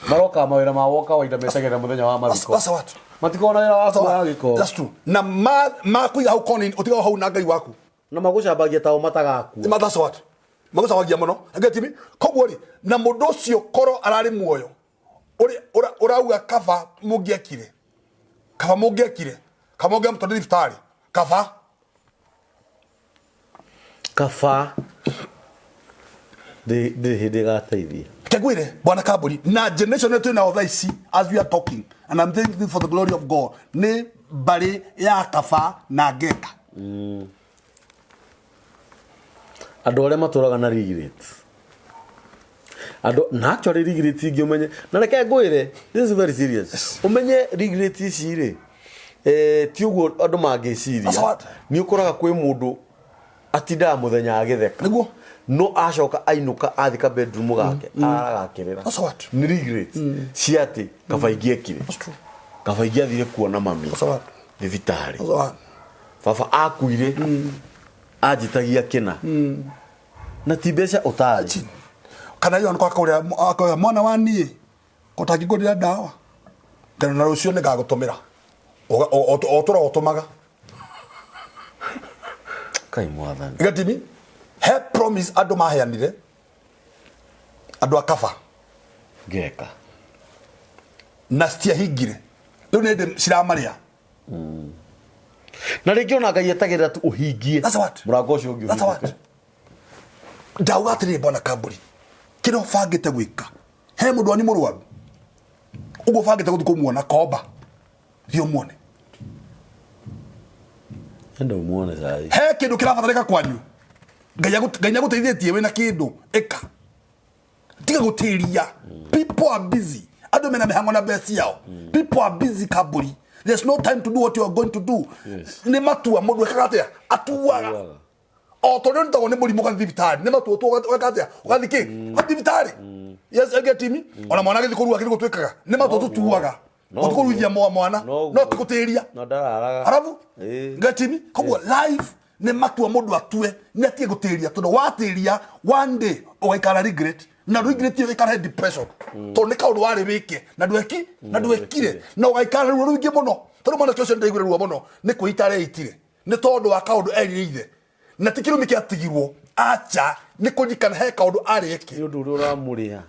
maroka mawira ma woka waida metagera muthenya wa mathiko that's what matikona wira waku wa giko that's true na ma kuiga hau kone utiga hau na ngai waku na magucabagia tao matagaku that's what magucabagia muno agatimi kogwori na mundu ucio koro arari muoyo urauga kaba mungiekire kamonge mutondiri fitari kaba de hede gataithia kegwire bwana kaburi na generation yetu na othaici as we are talking and I'm thanking for the glory of God ni Mbari ya kaba na Ngeka andu aria maturaga na regret andu naturally regret ingi umenye na reke ngwire this is very serious umenye regret ici ri ti uguo andu mangiciria ni ukuraga kwi mundu atinda muthenya agitheka niguo no acoka ainuka athika bedroom gake aragakirira ni regret ciati kabaingie kire kabaingie athire kuona mami thibitari baba akuire ajitagia kina na tibeca utari kana yo nko akaura mwana wani kotagigurira dawa kana na rucio nigagutumira otura otumaga kai mwathani gatimi he promise andu maheanire andu akafa Ngeka na stia higire riu nende ciramaria na ringi ona ngai etagirira tu uhingie murango ucio ungi ndauga atiri bwana kaburi kino bangite gwika he mundu ani murwaru ugo bangite guthu kumuona komba thio muone enda umuone sai he kindu kirabatarika kwanyu ngai guteithietie wina kindu eka tiga gutiria people are busy adu mena mehango na besi yao people are busy kaburi there's no time to do what you are going to do ni matua mundu ekagatia atuwaga otorio ntago ni muri muka thibitari ni matua to wakatia ugathiki thibitari yes agetimi ona mwana githikuru akiri gutwikaga ni matua tutuwaga otukuruithia mwana no tikutiria no dararaga arabu ngatimi koguo life ni matua mundu atue ni atie gutiria tondu watiria one day ugaikara regret na regret yo ikara depression to ni kaundu wari wike na ndwekire na ugaikara ruingi muno tondu mwana kyo ndaigure ruo muno ni kuitare itire ni tondu wa kaundu erire na tikirumi kiatigirwo acha ni kunyikana he kaundu ariki ni undu uramuriha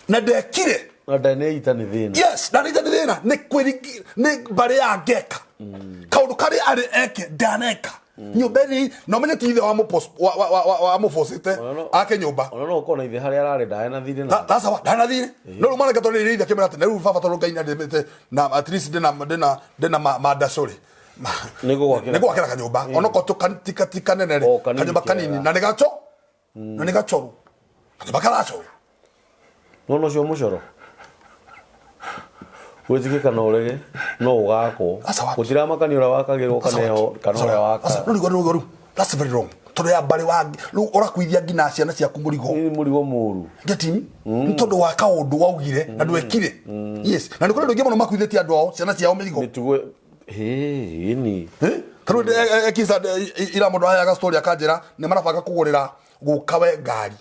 na ndekire na ndaneita ni thina yes na thina ni kwirigi ni Mbari ya Ngeka kaundu kari ari eke daneka nyumbeni no menye ti ithe wa mufosite ake nyumba ona no ukona ithe hari arari ndae na thire na that's what dana thire no mwana gato ni ithe kimera tene rufa fatoro gaina ndemete na at least dena madasori nego gwakira kanyumba ona ko tukatika nenere kanyumba kanini na negachoru bakaracho no cio mucoro wizikika no rege no ugako gutira makani ura wakagirwo kana ura waka no rigoru that's very wrong tondu ya Mbari wa ru urakuithia ngina ciana ciaku murigo muru getimi ntondu wa kaundu waugire na ndwekire yes na ndikore ndogie muno makuithitie andu ao ciana ciao mirigo nituwe ini tondu ekisa ira mundu ayaga story akanjira ni marabanga kugurira gukawe ngari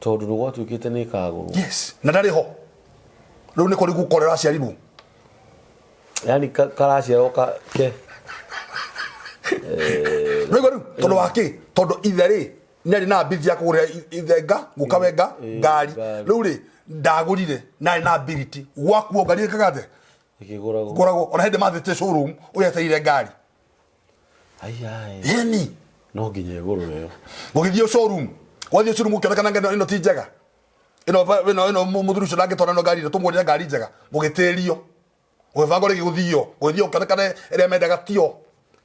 tondu nugwatuikite ni kaguru yes na ndari ho riu ni kuri gukorera aciari ru yani karacia roka ke Rego todo wake todo ithere nari na ability ya kugura ithenga gukawenga ngari riu ri ndagurire nari na ability gwakuo ngari kagate ikigoragwo ona hende mathite showroom uyeteire ngari yani no nginya iguru yo mugithio showroom wathio showroom ukionekana ngeno ino ti njega ino muthuru cio nangitona no ngari tumwonire ngari njega mugitirio wevango rigi guthio guthio ukionekana ere mendaga tio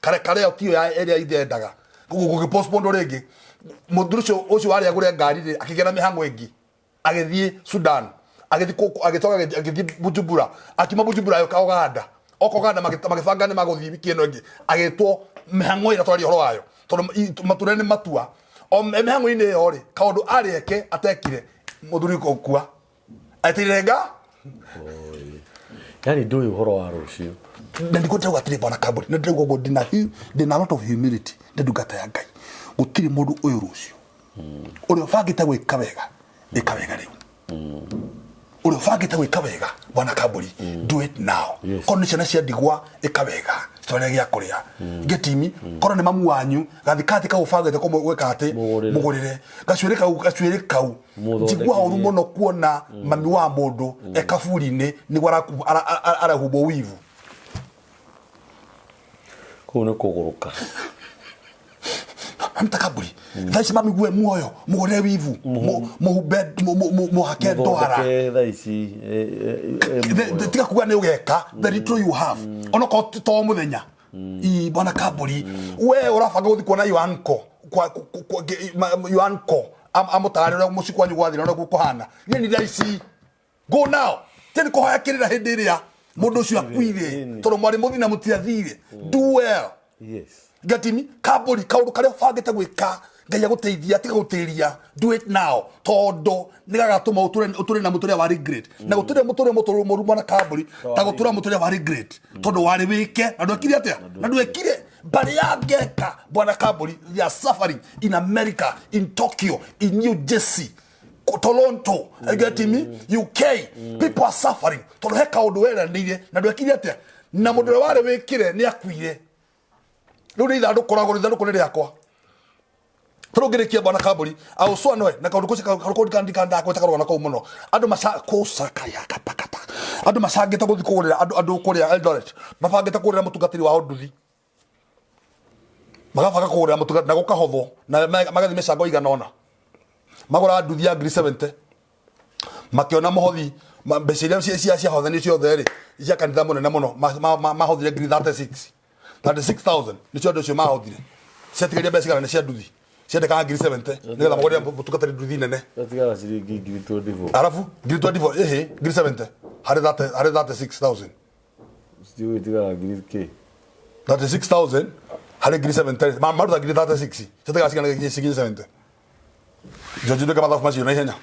kare tio ya area ithendaga gugipostpone rigi muthuru cio wari agure ngari ri akigera mihango ingi agithie Sudan agithie Bujumbura akima Bujumbura yo kaoganda okoganda magibanga ni maguthii wiki ino ingi agitwo mihango ira twari horo wayo tondu maturene matua o mihango ine yo ri kaundu arieke atekire muthuri kokua atirenga yani ndui horo wa rucio na ndikotagwa atire bwana kaburi na ndigugo dina lot of humility ndugata ya Ngai gutiri mundu uyu rucio uri ofagite gwika wega riu uri ofagite gwika wega bwana kaburi do it now kono ciana cia ndigwa ikawega storia gia kuria getimi kono ni mamu wanyu gathikati ka ufagite ko gweka ati mugurire gacuire kau njigwa horu muno kuona mami wa mundu ekaburi-ini ni arahubo wivu kuna kuguruka Mtakaburi thaisi mami gwe muoyo mugure wivu mu hake ndwara thaisi tika kuga ni ugeka the little you have ono ko to muthenya I bwana kaburi we urafanga guthi kuona yo anko yo anko amutare no musikwanyu gwathira no gukuhana ni thaisi go now teni ko hayakirira hindi ria mundu cio akuire toro mwari muthina mutiathire do well yes gatimi kaburi kaundu kare fagite gwika Ngai aguteithia tiga gutiria do it now todo nigagatuma uture na muture wa regret na guture muture moru mwana kaburi ta gutura muture wa regret todo wari wike na ndwekire atia na ndwekire Mbari ya Ngeka bwana kaburi they are suffering in America, in Tokyo, in New Jersey, Toronto, gatimi UK people are suffering todo he kaundu wera ndire na ndwekire atia na muture wari wikire ni akuire Luri ithandu koragwo ithandu ni riakwa turugirikia bwana kaburi au so noe na kaundu kuci kandika ko takarwa na ko muno andu masaka ya kapakata andu masangita guthi kugurira andu kuria Eldoret mabangita kugurira mutungatiri wa Undu magabanga kugurira mutungatiri na gukahotho na magathi mecango iganona magura nduthi ya 70 makiona muhothi mbeciria cia hothani cio theri cia kanitha munene muno mahothire 36,000 nicio ndio cio mahothire ciatigaria mbeca kana cia nduthi ciende ka 70 nigetha magore mutungatiri nduthi nene atigara ciringi 24 arafu 24 70 hari 36,000 still itigara k 36,000 hari 70 maruta 36 ciatigaga cigana 70 jojo kama dafu macio na Hinya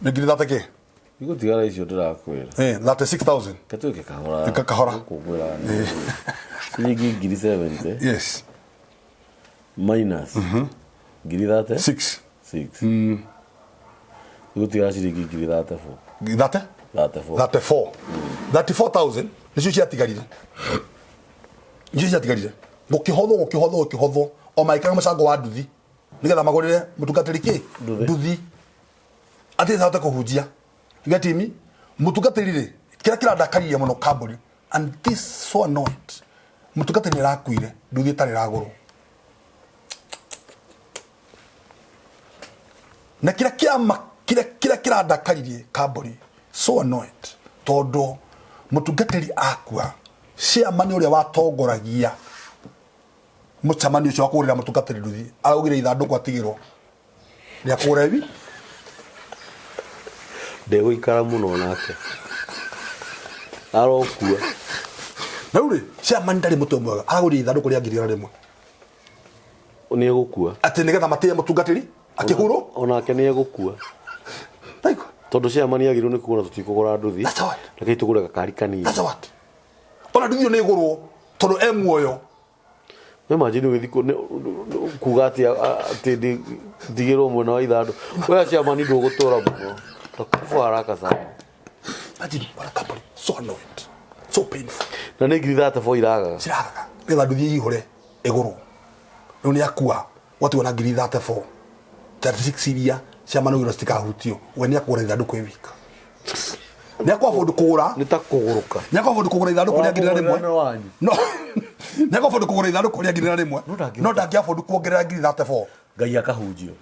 ni 30k Igo tigara icio ndirakwira 36,000 katuke kahora kukwira ciringi 70 yes minus giri date 6 Igo tigara ciringi giri date 4 34,000 nicio ciatigarire gukihotho o maikaga macango wa nduthi nigetha magurire mutungatiri ki nduthi ati thata kuhujia gatimi mutungatiri ri kira ndakaririe muno kaburi and this so annoyed mutungatiri rakuire nduthi tari raguru na kira ndakaririe kaburi so annoyed todo mutungatiri akua chairman uria watongoragia muchamani ucio akurira mutungatiri nduthi augire ithandu kwatigirwo ni akurevi ndego ikara muno nake arokua na uri chairman ndari mutu mwega agurira ithandu kuria ngirira rimwe ni egukua ati nigetha matire mutungatiri akihuro onake ni egukua taiko tondu chairman agirwo ni kugura tutikugura nduthi reke tugure gakari kanini that's what ona nduthi ni igurwo tondu muoyo imagine ugithi kuga ati ndigirwo mwena wa ithandu we chairman ndugutura muno takufa haraka sana imagine para kaburi so annoyed so painful na nä ngiri 34 iraga ciraga getha nduthie ihore iguru riu ni akua watu wana ngiri 34 36 iria cia manogiro citikahutio we ni akura ithanduku ivika ni akwa fondu kugura ni ta kuguruka ni akwa fondu kugura ithanduku ria ngiri na rimwe no ni akwa fondu kugura ithanduku ria ngiri na rimwe no ndangia fondu kuongerera ngiri 34 ngai akahunjio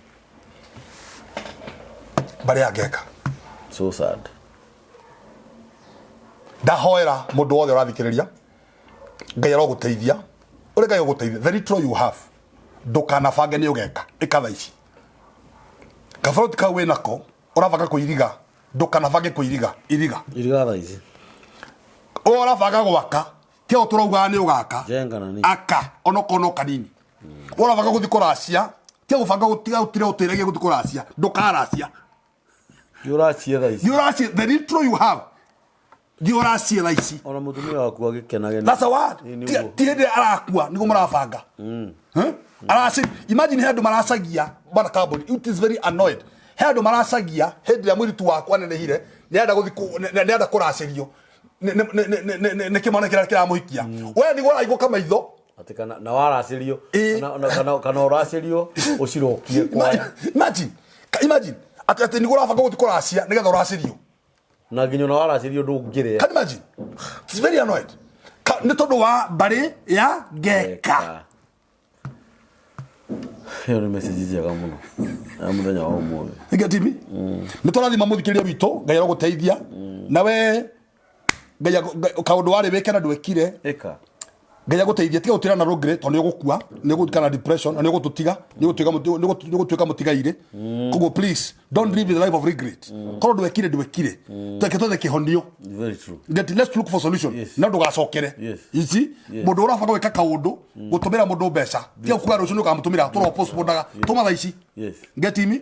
Mbari ya Ngeka so sad ndahoera mundu wothe urathikiriria ngai aroguteithia uri ngai aguteithia very true you have ndukanabange ni ugeka ikatha ici kabaroti kau wĩ nako ũrabanga kũiriga ndũkanabange kũiriga iriga thaa ici ũrabanga gwaka kĩo tũraugaga nĩ ũgaka aka onokono kanini ũrabanga gũthi kũracia kĩo gũbanga gũtiga ũtĩragia gũthi kũracia ndũkaracia yũracia thaa ici yũracia the intro you have yũracia thaa ici ona mũtumia waku agĩkenage that's a word ti hĩndĩ arakua nĩguo mũrabanga arasi imagine hedo marasagia bana carbon it is very annoyed hedo marasagia hedo ya mwiritu wakwa nenehire nenda guthi nenda kuracirio ne kimana kira muhikia we ni gora igo maitho atikana na waracirio kana uracirio ucirokie kwaya imagine ati ni gora banga guthi kuracia nigetha uracirio na nginyo na waracirio ndungire can imagine it's very annoyed ni tondu wa Mbari ya Ngeka Hiyo ni message njega muno. Na muthenya wa umuthi. Ngetimi? Ni tũrathima mũthikĩrĩria witũ, Ngai agũteithia. Na we Ngai kaũndũ warĩ wĩke na ndwĩkire. Eka. Ngai agũteithia tiga gũtira na regret tondũ ũgũkua, nĩ ũgũtuĩka na depression, na nĩ ũgũtũtiga, nĩ ũgũtuĩka mũtigaire. Koguo please don't live the life of regret. Korwo ndwĩkire. Tweke kĩhonio. Very true. Let's look for solution. Na ndũgacokere. Ici mũndũ ũrabanga gwĩka kaũndũ gũtũmĩra mũndũ mbeca. Tiga kuga rũciũ nĩ ũkamũtũmĩra tũro postpondaga. Tũma thaa ici. Ngetimi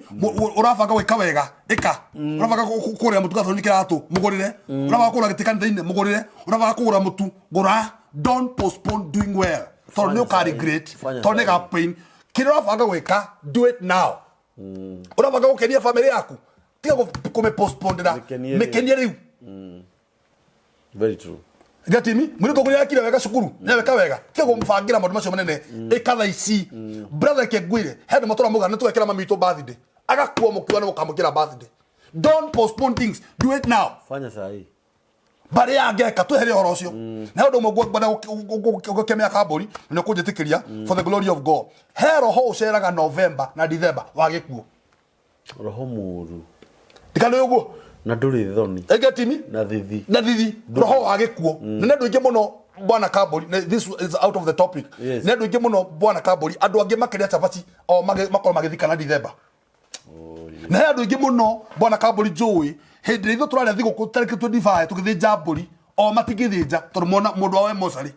ũrabanga gwĩka wega ĩka. Ũrabanga kũrĩa mũtu gathoni kĩratũ mũgũrĩre. Ũrabanga kũgũra gĩtĩkanĩte-inĩ mũgũrĩre. Ũrabanga kũgũra mũtu gũra. Don't postpone doing well. Tondũ nĩ ũka regret. Tondũ nĩ ga pain. Kĩrĩa ũrabanga gwĩka do it now. Ũrabanga gũkenia family yaku. Tiga kũme postponera. Mĩkenie rĩu. Very true. Gatimi mwĩrĩtu kũrĩa akira wega cukuru nĩ weka wega tiga kũmbangira maũndũ macio manene ĩkatha ici brother kĩngwire head motora mũgana nĩ twekĩra mami witũ birthday agakuo mũkiwa nĩ gũkamũkĩra birthday don't postpone things do it now fanya sahi Mbari ya Ngeka twehere ũhoro ũcio na ũndũ ũmwe ngwenda gũkemea kambũri nĩ kũnjĩtĩkĩria for the glory of God he roho ũceraga November na December wa gĩkuo roho mũru ndikana ũguo na ndũrĩ thoni egetimi na thithi roho wa gĩkuo nĩ ndũ ingĩ mũno bwana Kamburi this is out of the topic nĩ ndũ ingĩ mũno bwana Kamburi andũ angĩ makĩrĩa cabaci o makorwo magĩthika na December na andũ ingĩ mũno bwana Kamburi njũĩ hĩndĩ ithuĩ tũrarĩa thigũkũ tarĩki 25 tũgĩthĩnja mbũri o matingĩthĩnja tondũ mũndũ wa emotionally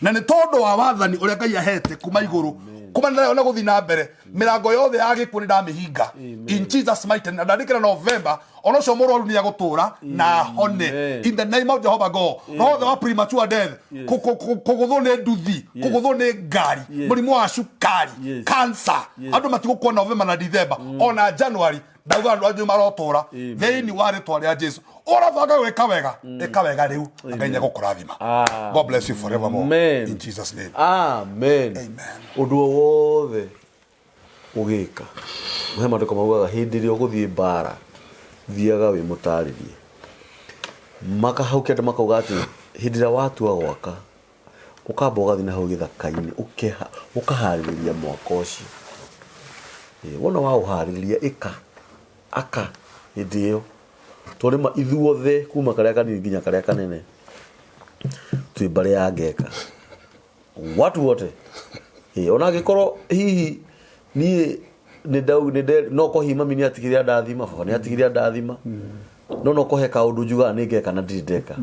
na nĩ tondũ wa wathani ũrĩa Ngai ahete kuma igũrũ kuma nayo na gũthiĩ na mbere mĩrango yothe ya gĩkuũ nĩ ndamĩhinga in Jesus mighty name ndandĩkĩra November ona ũcio mũrwaru nĩ agũtũra na hone in the name of Jehovah God roho wa premature death kũgũthwo nĩ nduthi kũgũthwo nĩ ngari mũrimũ wa cukari cancer andũ matigũkua November na December ona January ndauga andũ acio marotũra thĩinĩ wa rĩtwa rĩa Jesu ũrabanga gwĩka wega ĩka wega rĩu Ngai nĩ agũkũrathima God bless you forevermore in Jesus name amen ũndũ wothe ũgĩka he maandĩko maugaga hĩndĩ ĩrĩa ũgũthiĩ mbara thiaga wĩ mũtarĩrie makahaukia andũ makauga atĩ hĩndĩ ĩrĩa watua gwaka ũkamba ũgathiĩ na hau gĩthaka-inĩ ũkaharĩrĩria mwaka ũcio wona waũharĩrĩria aka hĩndĩ ĩyo tũrĩma ithuothe kuma karĩa kanini nginya karĩa kanene twĩ Mbari ya Ngeka watu wote ona angĩkorwo hihi niĩ no kũhima mami nĩ atigire ndathima baba nĩ atigire ndathima no kũhe kaũndũ njugaga nĩ ngeka na ndirĩ ndeka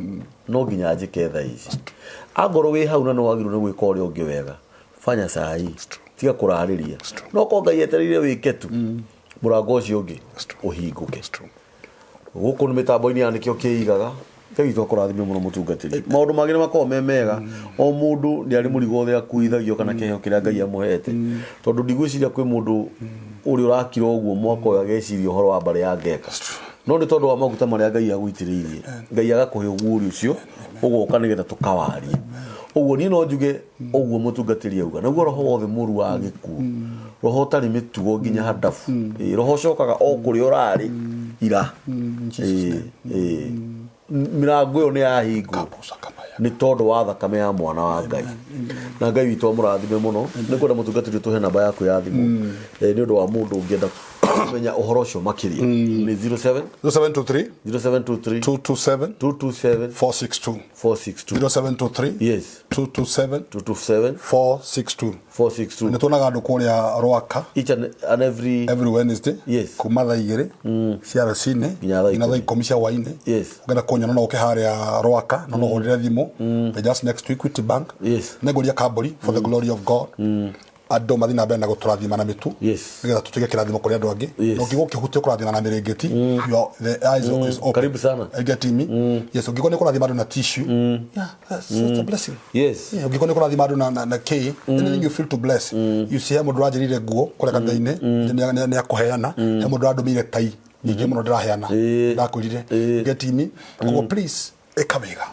no nginya njĩke thaa ici angorwo wĩ hau na no wagĩrĩirwo nĩ gwĩka ũrĩa ũngĩ wega fanya sahi tiga kũrarĩria no ko Ngai etereire wĩke tu mũrango ũcio ũngĩ ũhingũke gũkũ nĩ mĩtambo-inĩ ya nĩkĩo kĩigaga Ngai witũ akũrathime mũno mũtungatĩri maũndũ mangĩ nĩ makoragwo me mega o mũndũ nĩ arĩ mũrigo wothe akuithagio kana kĩheo kĩrĩa Ngai amũhete tondũ ndigwĩciria kwĩ mũndũ ũrĩa ũrakira ũguo mwaka ũyũ ageciria ũhoro wa Mbari ya Ngeka no ni tondu wa maguta maria Ngai agwitiririe Ngai agakuhe uguri ucio ugoka nigetha tukawarie uguo ni no njuge uguo mutungatiri auga naguo roho wothe muru wa gikuo roho tari mitugo nginya hadafu roho cokaga o kuri urari ira mirango yo ni yahingo ni tondu wa thakame ya mwana wa Ngai na Ngai witu amurathime muno ni kwenda mutungatiri tuhe namba yaku ya thimu ni undu wa mundu ungienda menya uhoro ucio makiria ni 0723 227 462 0723 yes 227 462 ni tunaga andu kuria Rwaka each and every Wednesday yes kuma thaa 2 cia racine ina thaa 10 cia waine yes ngenda kunyona no ukiharia Rwaka no horire thimu just next week with bank yes negoria kabori for the glory of God ando mathina mbere na guturathima na mitu nigetha tutige kirathimo kuri andu angi no kigo kihutie kurathima na mirengeti the eyes is open karibu sana get me yes ugigo ni kurathima andu na tissue yeah that's a blessing yes ugigo ni kurathima andu na key anything you feel to bless you see hemo ndurajirire guo kure kandaine ni akuheana hemo ndurandumire tai ningi muno ndiraheana ndakwirire get me go please ekabega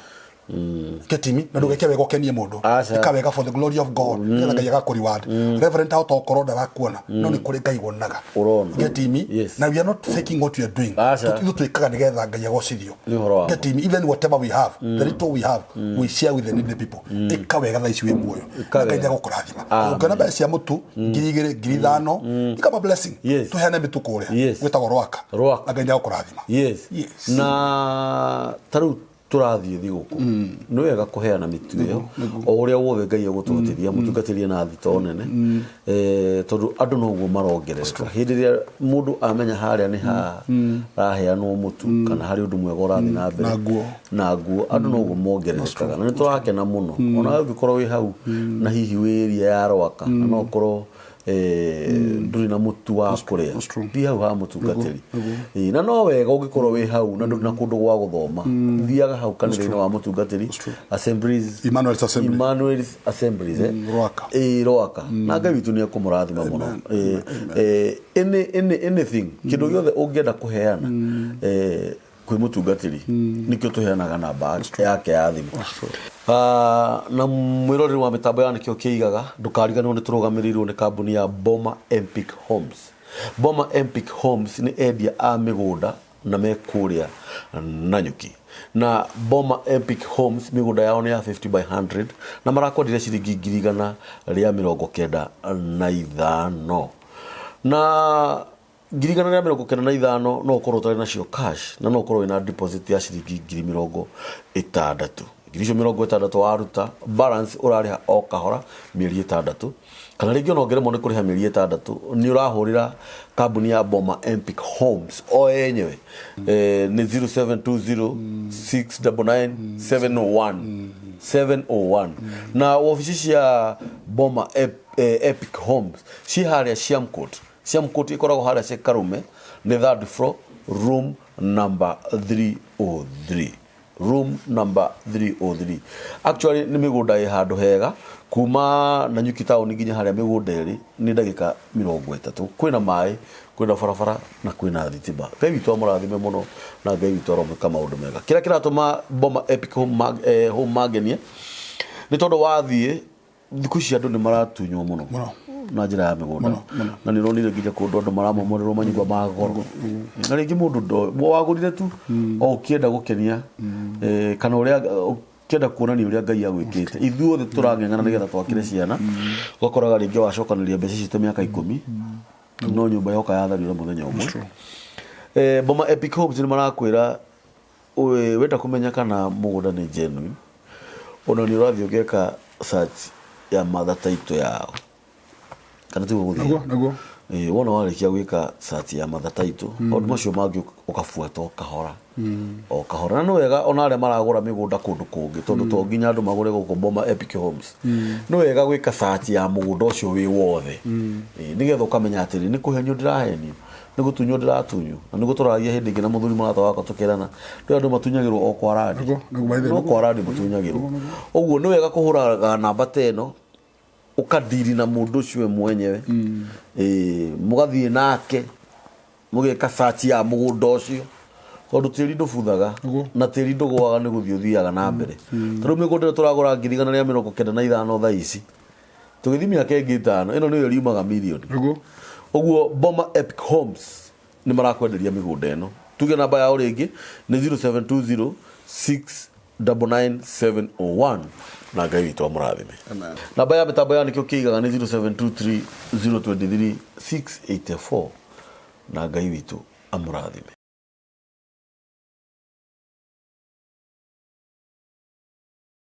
ketimi na ndugeke wega okenie mundu ikawega for the glory of God ngetha Ngai agakuri word reverend out okoro ndarakuona no ni kuri Ngai wonaga ketimi now we are not faking what we are doing tu twikaga nigetha Ngai agocithio ketimi even whatever we have the little we have we share with the needy people ikawega tha ici we muoyo Ngai agukurathima ukona ba cia mutu 2,000 5,000 ikaba blessing tuhene mituko uria gwitagwo Rwaka Ngai agukurathima na taru turathie thiguku no wega kuheana mitu iyo o uria wothe Ngai agututiria mutungatiri na thito nene tondu andu no guo marongerereka hindi ria mundu amenya haria ni ha raheanwo mutu kana hari undu mwega urathi na mbere na guo andu no guo mongererekaga na niturakena muno ona ugikorwo wi hau na hihi wiria ya Rwaka na no korwo nduri na mutu wa kuria thi hau ha mutungatiri na no wega ugikorwo wi hau na nduri na kundu gwa guthoma thiaga hau kanitha-ini wa mutungatiri Assemblies Emmanuel's Assemblies Rwaka na Ngai witu ni akumurathima muno anything kindu giothe ungienda kuheana kwi mutungatiri nikio tuheanaga namba yake ya thimu na mwiroreri wa mitambo ya nikio kiigaga ndukariganwo ni turugamirirwo ni kambuni ya Boma Empik Homes. Boma Empik Homes ni endia a migunda na mekuria Nanyuki na Boma Empik Homes migunda yao ni ya 50 by 100 na marakodire ciringi 195 na girigana rĩa 95 no ukorwo tari nacio cash na no ukorwo ina deposit ya ciringi 60,000 girisho 60,000 waruta balance urariha o kahora mieri 6 kana ringi no ngere mo ni kuriha mieri 6 ni urahurira kambuni ya Boma Empik Homes o yenyewe ni 0720699701 na ofisi ya Boma Empik Homes ci haria Siamkoti ikoragwo haria se Karume ni 3rd floor room number 303 actually ni migunda i handu hega kuma Nanyuki town nginya haria migunda iri ni ndagika 30 kwina mai kwina barabara na kwina thitima Ngai witu amurathime muno na Ngai witu aromeka maundu mega kira kiratuma Boma Empik Home magenie ni tondu wathie thiku cia andu ni maratunywo muno na njira ya migunda na ni ronire nginya kundu andu maramomorerwo manyumba ma goro na ringi mundu wagurire tu o kienda gukenia kana uria kienda kuonania uria Ngai agwikite ithuothe turang'eng'ana nigetha twakire ciana gokoraga ringi wacokaniria mbeca citu miaka 10 no nyumba yoka yatharire muthenya umwe Boma Empik Homes ni marakwira wenda kumenya kana mugunda ni genuine ona ni urathio geka search ya mother title yao kana tu guthia wona warikia gwika search ya mother title ondu macio mangi ukafuata o kahora no wega ona aria maragura migunda kundu kungi tondu to nginya andu magure guko Boma Empik Homes no wega gwika search ya mugunda ucio wi wothe nigetha ukamenya atiri ni kuhenyo ndirahenio ni gutunyo ndiratunyo na ni guturagia hindi ngina muthuri muratha wako tukirana ndo andu matunyagirwo o kwa radi no kwa radi matunyagirwo oguo ni wega kuhuraga namba teno ukadiri na mundu ucio mwenyewe mugathie nake mugeka search ya mugunda ucio tondu tiri ndubuthaga na tiri ndugwaga ni guthii uthiaga na mbere tondu migunda turagura ngirigana ria 95 thaa ici tugithimia kengi 5 ino niyo riumaga milioni uguo Boma Epic Homes ni marakwenderia migunda ino tuge namba yao ringi ni 0720 6999701 na Ngai witũ amũrathime. Amen. Namba ya mĩtambo ya nĩkĩo kĩigaga nĩ 0723 023 684 na Ngai witũ amũrathime.